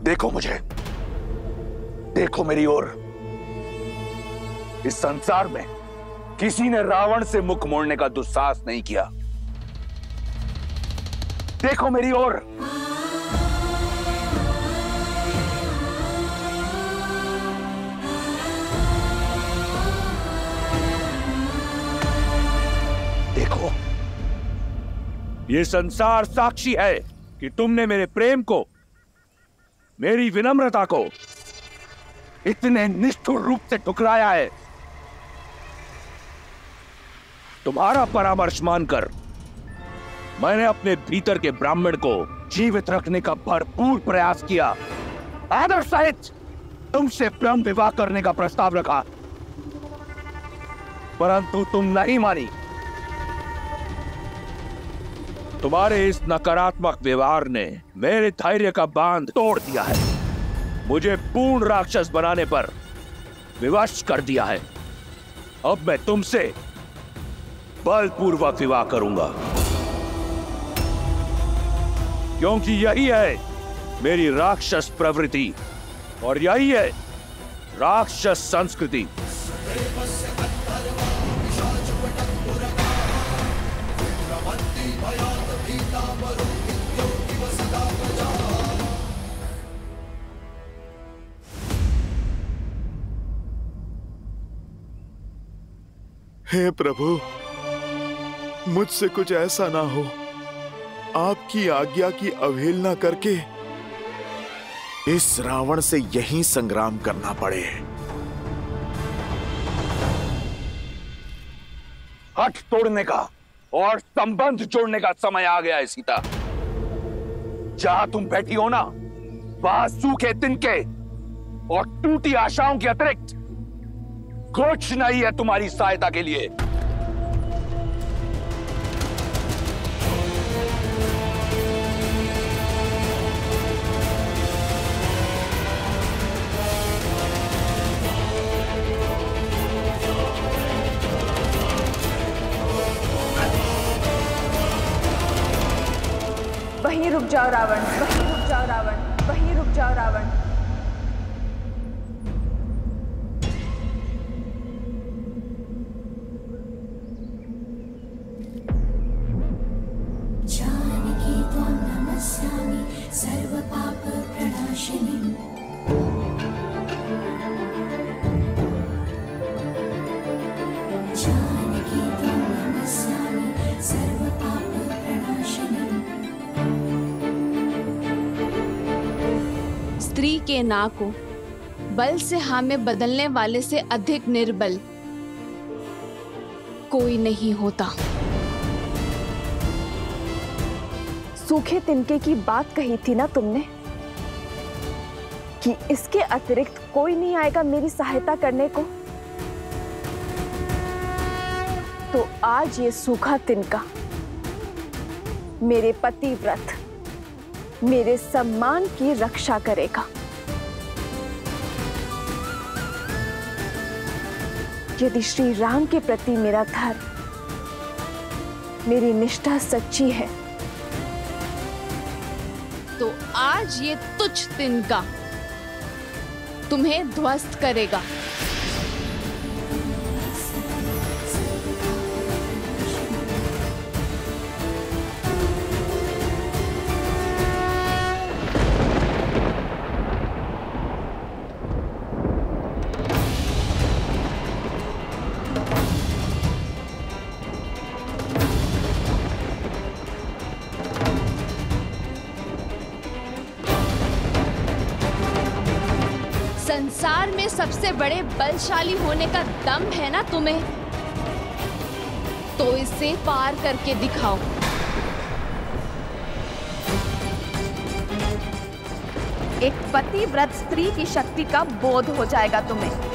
देखो मुझे, देखो मेरी ओर। इस संसार में किसी ने रावण से मुख मोड़ने का दुस्साहस नहीं किया। देखो मेरी ओर। देखो, ये संसार साक्षी है कि तुमने मेरे प्रेम को, मेरी विनम्रता को इतने निष्ठुर रूप से ठुकराया है। तुम्हारा परामर्श मानकर मैंने अपने भीतर के ब्राह्मण को जीवित रखने का भरपूर प्रयास किया। आदर सहित तुमसे ब्रह्म विवाह करने का प्रस्ताव रखा, परंतु तुम नहीं मानी। तुम्हारे इस नकारात्मक व्यवहार ने मेरे धैर्य का बांध तोड़ दिया है, मुझे पूर्ण राक्षस बनाने पर विवश कर दिया है। अब मैं तुमसे बलपूर्वक विवाह करूंगा, क्योंकि यही है मेरी राक्षस प्रवृत्ति और यही है राक्षस संस्कृति। हे प्रभु, मुझसे कुछ ऐसा ना हो, आपकी आज्ञा की अवहेलना करके इस रावण से यही संग्राम करना पड़े। हठ तोड़ने का और संबंध जोड़ने का समय आ गया है सीता। जहां तुम बैठी हो ना, वहां सूखे तिनके और टूटी आशाओं के अतिरिक्त कुछ नहीं है तुम्हारी सहायता के लिए। वहीं रुक जाओ रावण, वहीं रुक जाओ रावण, वहीं रुक जाओ रावण। जानकी त्वां नमस्यामि सर्वपाप प्रणाशिनी। जानकी त्वां नमस्यामि सर्वपाप प्रणाशिनी। स्त्री के ना को बल से हाँ में बदलने वाले से अधिक निर्बल कोई नहीं होता। सूखे तिनके की बात कही थी ना तुमने कि इसके अतिरिक्त कोई नहीं आएगा मेरी सहायता करने को। तो आज ये सूखा तिनका मेरे पतिव्रत, मेरे सम्मान की रक्षा करेगा। यदि श्री राम के प्रति मेरा धर्म, मेरी निष्ठा सच्ची है, तो आज ये तुच्छ तिनका तुम्हें ध्वस्त करेगा। संसार में सबसे बड़े बलशाली होने का दम है ना तुम्हें, तो इसे पार करके दिखाओ। एक पतिव्रत स्त्री की शक्ति का बोध हो जाएगा तुम्हें।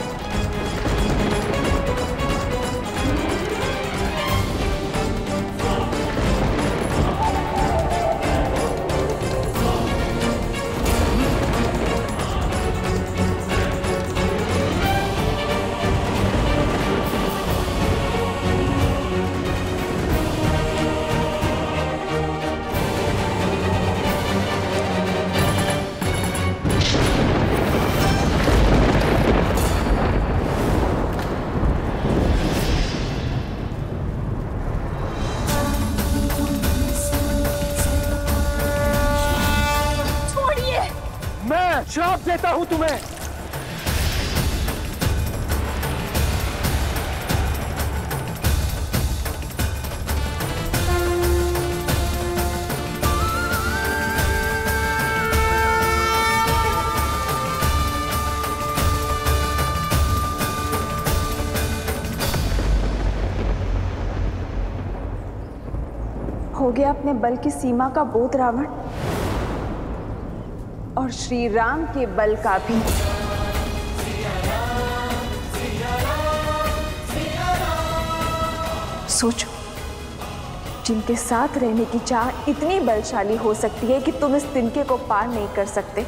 श्राप देता हूं तुम्हें। हो गया अपने बल की सीमा का बोध रावण, और श्री राम के बल का भी। सोचो, जिनके साथ रहने की चाह इतनी बलशाली हो सकती है कि तुम इस तिनके को पार नहीं कर सकते,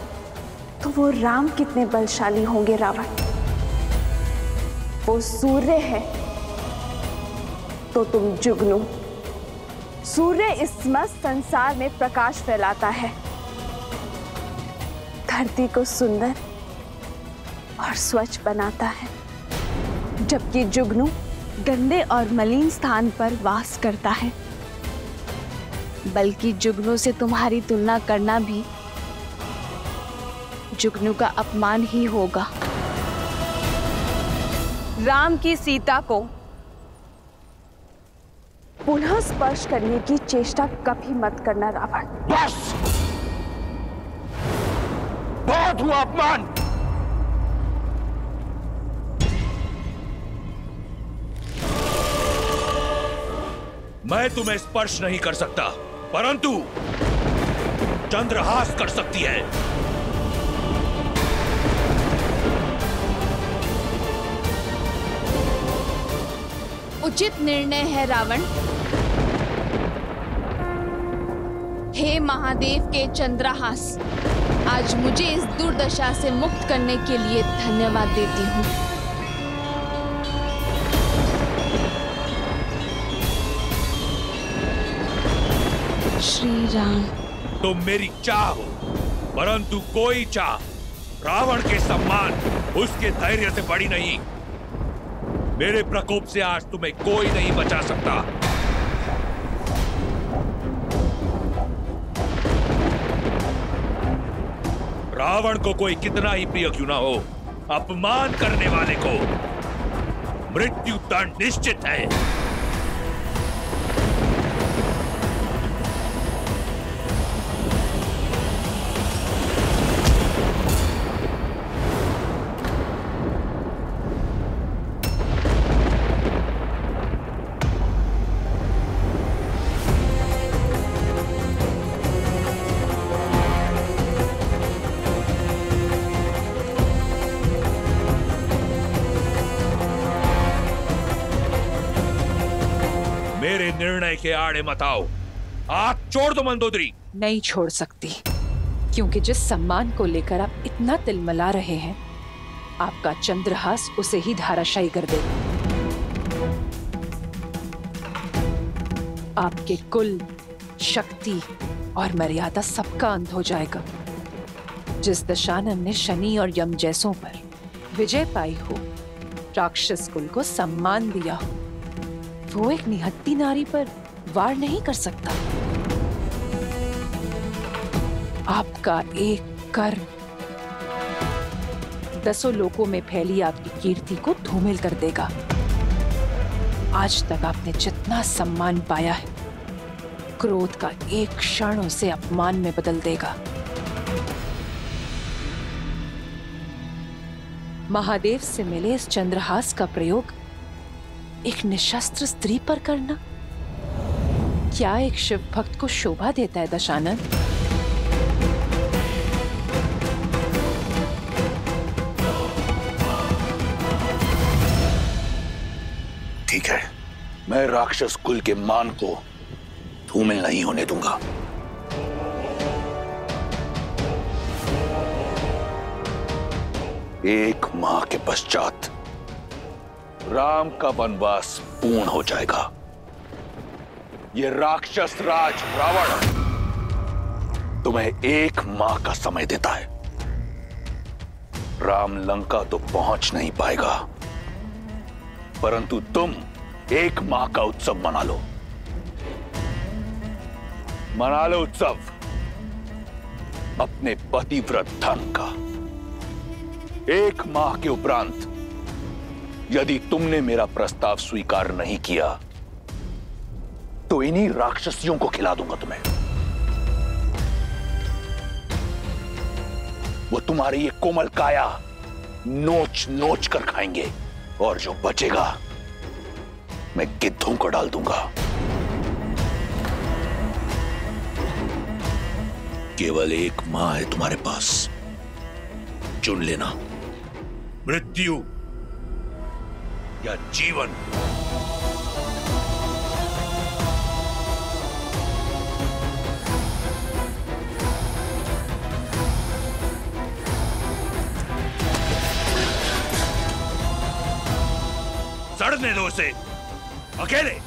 तो वो राम कितने बलशाली होंगे रावण। वो सूर्य है तो तुम जुगनू। सूर्य इस मस्त संसार में प्रकाश फैलाता है, धरती को सुंदर और स्वच्छ बनाता है, जबकि जुगनू गंदे और मलिन स्थान पर वास करता है। बल्कि जुगनू से तुम्हारी तुलना करना भी जुगनू का अपमान ही होगा। राम की सीता को पुनः स्पर्श करने की चेष्टा कभी मत करना रावण। बस! बहुत अपराध हुआ, अपमान। मैं तुम्हें स्पर्श नहीं कर सकता, परंतु चंद्रहास कर सकती है। उचित निर्णय है रावण। हे महादेव के चंद्रहास, आज मुझे इस दुर्दशा से मुक्त करने के लिए धन्यवाद देती हूँ। श्री राम। तुम मेरी चाह हो, परंतु कोई चाह रावण के सम्मान, उसके धैर्य से बड़ी नहीं। मेरे प्रकोप से आज तुम्हें कोई नहीं बचा सकता। रावण को कोई कितना ही प्रिय क्यों ना हो, अपमान करने वाले को मृत्यु दंड निश्चित है। मेरे निर्णय के आड़े मत आओ। हाथ छोड़ दो मंदोदरी। नहीं छोड़ सकती, क्योंकि जिस सम्मान को लेकर आप इतना तिलमिला रहे हैं, आपका चंद्रहास उसे ही धाराशायी कर देगा। आपके कुल, शक्ति और मर्यादा सबका अंत हो जाएगा। जिस दशानन ने शनि और यम जैसों पर विजय पाई हो, राक्षस कुल को सम्मान दिया हो, वो एक निहत्ती नारी पर वार नहीं कर सकता। आपका एक कर्म दसों लोकों में फैली आपकी कीर्ति को धूमिल कर देगा। आज तक आपने जितना सम्मान पाया है, क्रोध का एक क्षण उसे अपमान में बदल देगा। महादेव से मिले इस चंद्रहास का प्रयोग एक निशस्त्र स्त्री पर करना क्या एक शिव भक्त को शोभा देता है दशानन? ठीक है, मैं राक्षस कुल के मान को धूमिल नहीं होने दूंगा। एक माह के पश्चात राम का वनवास पूर्ण हो जाएगा। ये राक्षस राज रावण तुम्हें एक माह का समय देता है। राम लंका तो पहुंच नहीं पाएगा, परंतु तुम एक माह का उत्सव मना लो। मना लो उत्सव अपने पतिव्रत धर्म का। एक माह के उपरांत यदि तुमने मेरा प्रस्ताव स्वीकार नहीं किया तो इन्हीं राक्षसियों को खिला दूंगा तुम्हें। वो तुम्हारी ये कोमल काया नोच नोच कर खाएंगे, और जो बचेगा मैं गिद्धों को डाल दूंगा। केवल एक माह है तुम्हारे पास, चुन लेना, मृत्यु या जीवन। सड़ने दो उसे अकेले।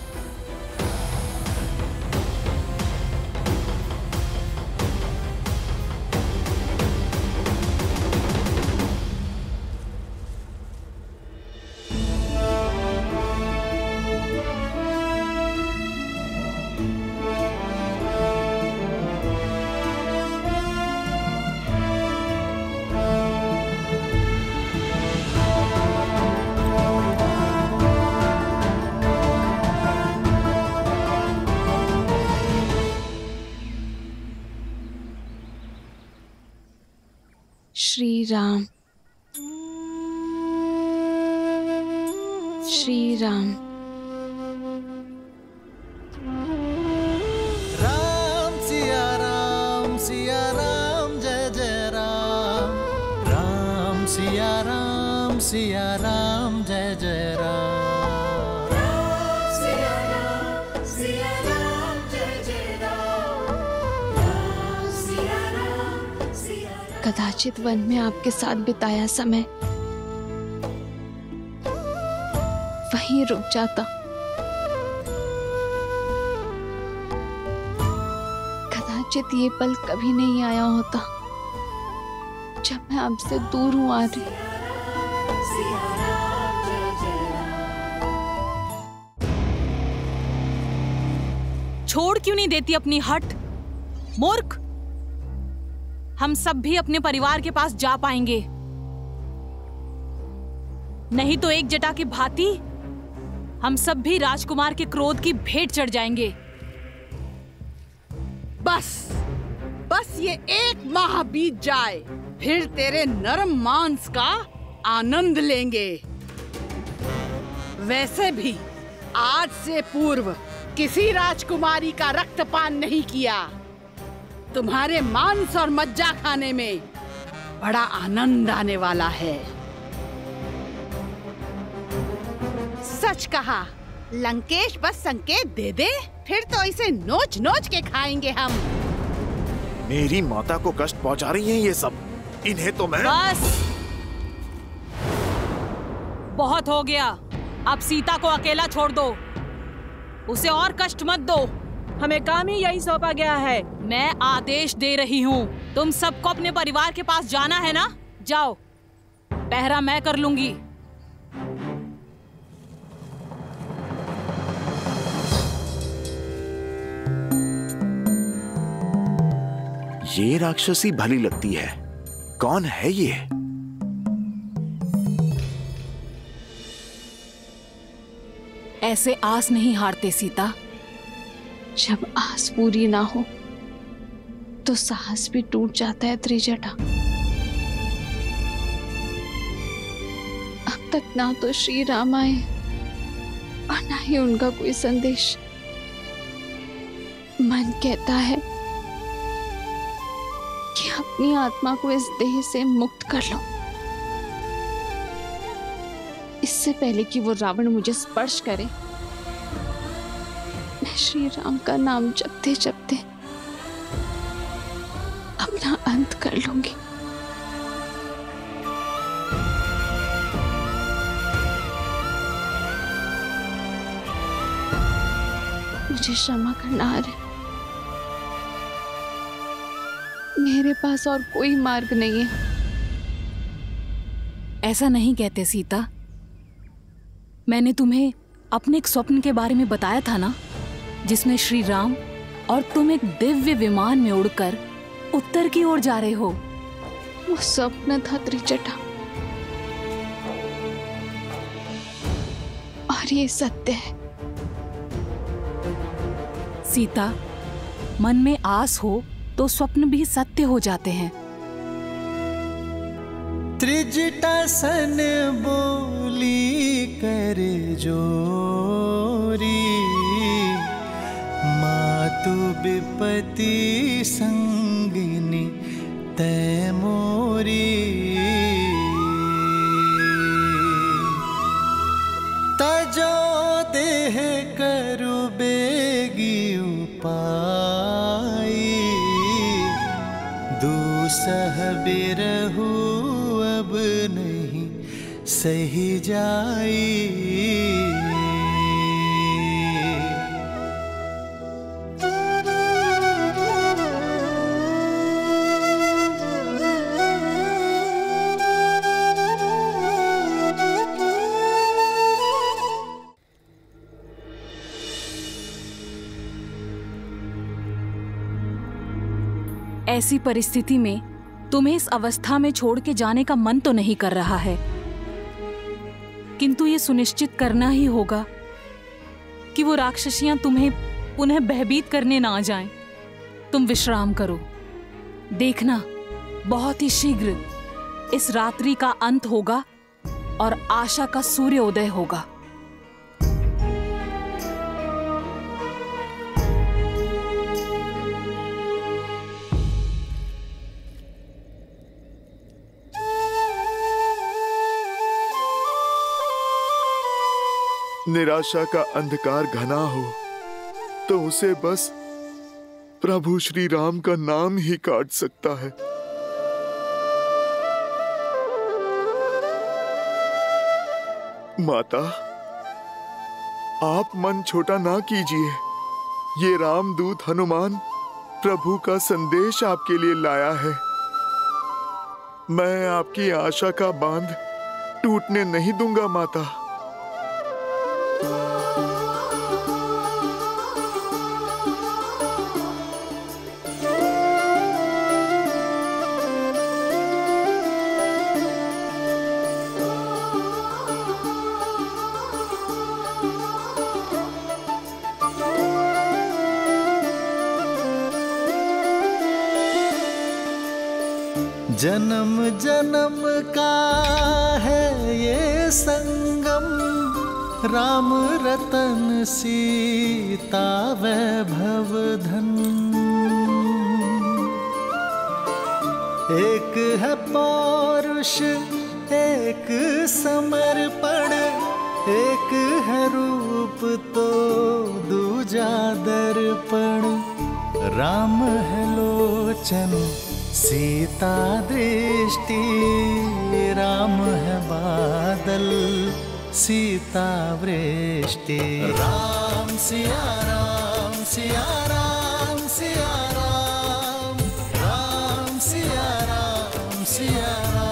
श्री राम, श्री राम। राम सिया राम जय जय राम। राम सिया राम जय जय राम। कदाचित वन में आपके साथ बिताया समय वहीं रुक जाता। कदाचित ये पल कभी नहीं आया होता जब मैं आपसे दूर हूं आदि। छोड़ क्यों नहीं देती अपनी हट, मूर्ख। हम सब भी अपने परिवार के पास जा पाएंगे, नहीं तो एक जटा की भांति हम सब भी राजकुमार के क्रोध की भेंट चढ़ जाएंगे। बस ये एक माह बीत जाए, फिर तेरे नरम मांस का आनंद लेंगे। वैसे भी आज से पूर्व किसी राजकुमारी का रक्तपान नहीं किया। तुम्हारे मांस और मज्जा खाने में बड़ा आनंद आने वाला है। सच कहा, लंकेश बस संकेत दे दे, फिर तो इसे नोच नोच के खाएंगे हम। मेरी माता को कष्ट पहुंचा रही हैं ये सब, इन्हें तो मैं। बस बहुत हो गया, अब सीता को अकेला छोड़ दो, उसे और कष्ट मत दो। हमें काम ही यही सौंपा गया है। मैं आदेश दे रही हूँ, तुम सबको अपने परिवार के पास जाना है ना, जाओ, पहरा मैं कर लूंगी। ये राक्षसी भली लगती है, कौन है ये? ऐसे आस नहीं हारते सीता। जब आस पूरी ना हो तो साहस भी टूट जाता है त्रिजटा। अब तक ना तो श्री राम आए और ना ही उनका कोई संदेश। मन कहता है कि अपनी आत्मा को इस देह से मुक्त कर लो, इससे पहले कि वो रावण मुझे स्पर्श करे। मैं श्री राम का नाम जपते जपते अपना अंत कर लूंगी। मुझे क्षमा करना है, मेरे पास और कोई मार्ग नहीं है। ऐसा नहीं कहते सीता, मैंने तुम्हें अपने एक स्वप्न के बारे में बताया था ना, जिसमें श्री राम और तुम एक दिव्य विमान में उड़कर उत्तर की ओर जा रहे हो। वो स्वप्न था त्रिजटा, और ये सत्य है। सीता, मन में आस हो तो स्वप्न भी सत्य हो जाते हैं। त्रिजटा सन बोली कर जोरी, मातु विपति संगिनी तै मोरी। तजो देह करु बेगी उपाई, दूसह बिरहु अब नहीं सही जाई। ऐसी परिस्थिति में तुम्हें इस अवस्था में छोड़ के जाने का मन तो नहीं कर रहा है, किंतु ये सुनिश्चित करना ही होगा कि वो राक्षसियां तुम्हें पुनः भयभीत करने ना आ जाएं। तुम विश्राम करो, देखना बहुत ही शीघ्र इस रात्रि का अंत होगा और आशा का सूर्योदय होगा। निराशा का अंधकार घना हो तो उसे बस प्रभु श्री राम का नाम ही काट सकता है। माता, आप मन छोटा ना कीजिए। ये रामदूत हनुमान प्रभु का संदेश आपके लिए लाया है। मैं आपकी आशा का बांध टूटने नहीं दूंगा माता। जन्म जन्म का है ये संगम, राम रतन सीता वैभव धन। एक है पौरुष एक समर्पण, एक है रूप तो दूजा दर्पण। राम है लोचन सीता दृष्टि, राम है बादल सीता वृष्टि। राम सिया राम सिया राम सिया राम, राम सिया राम सिया राम।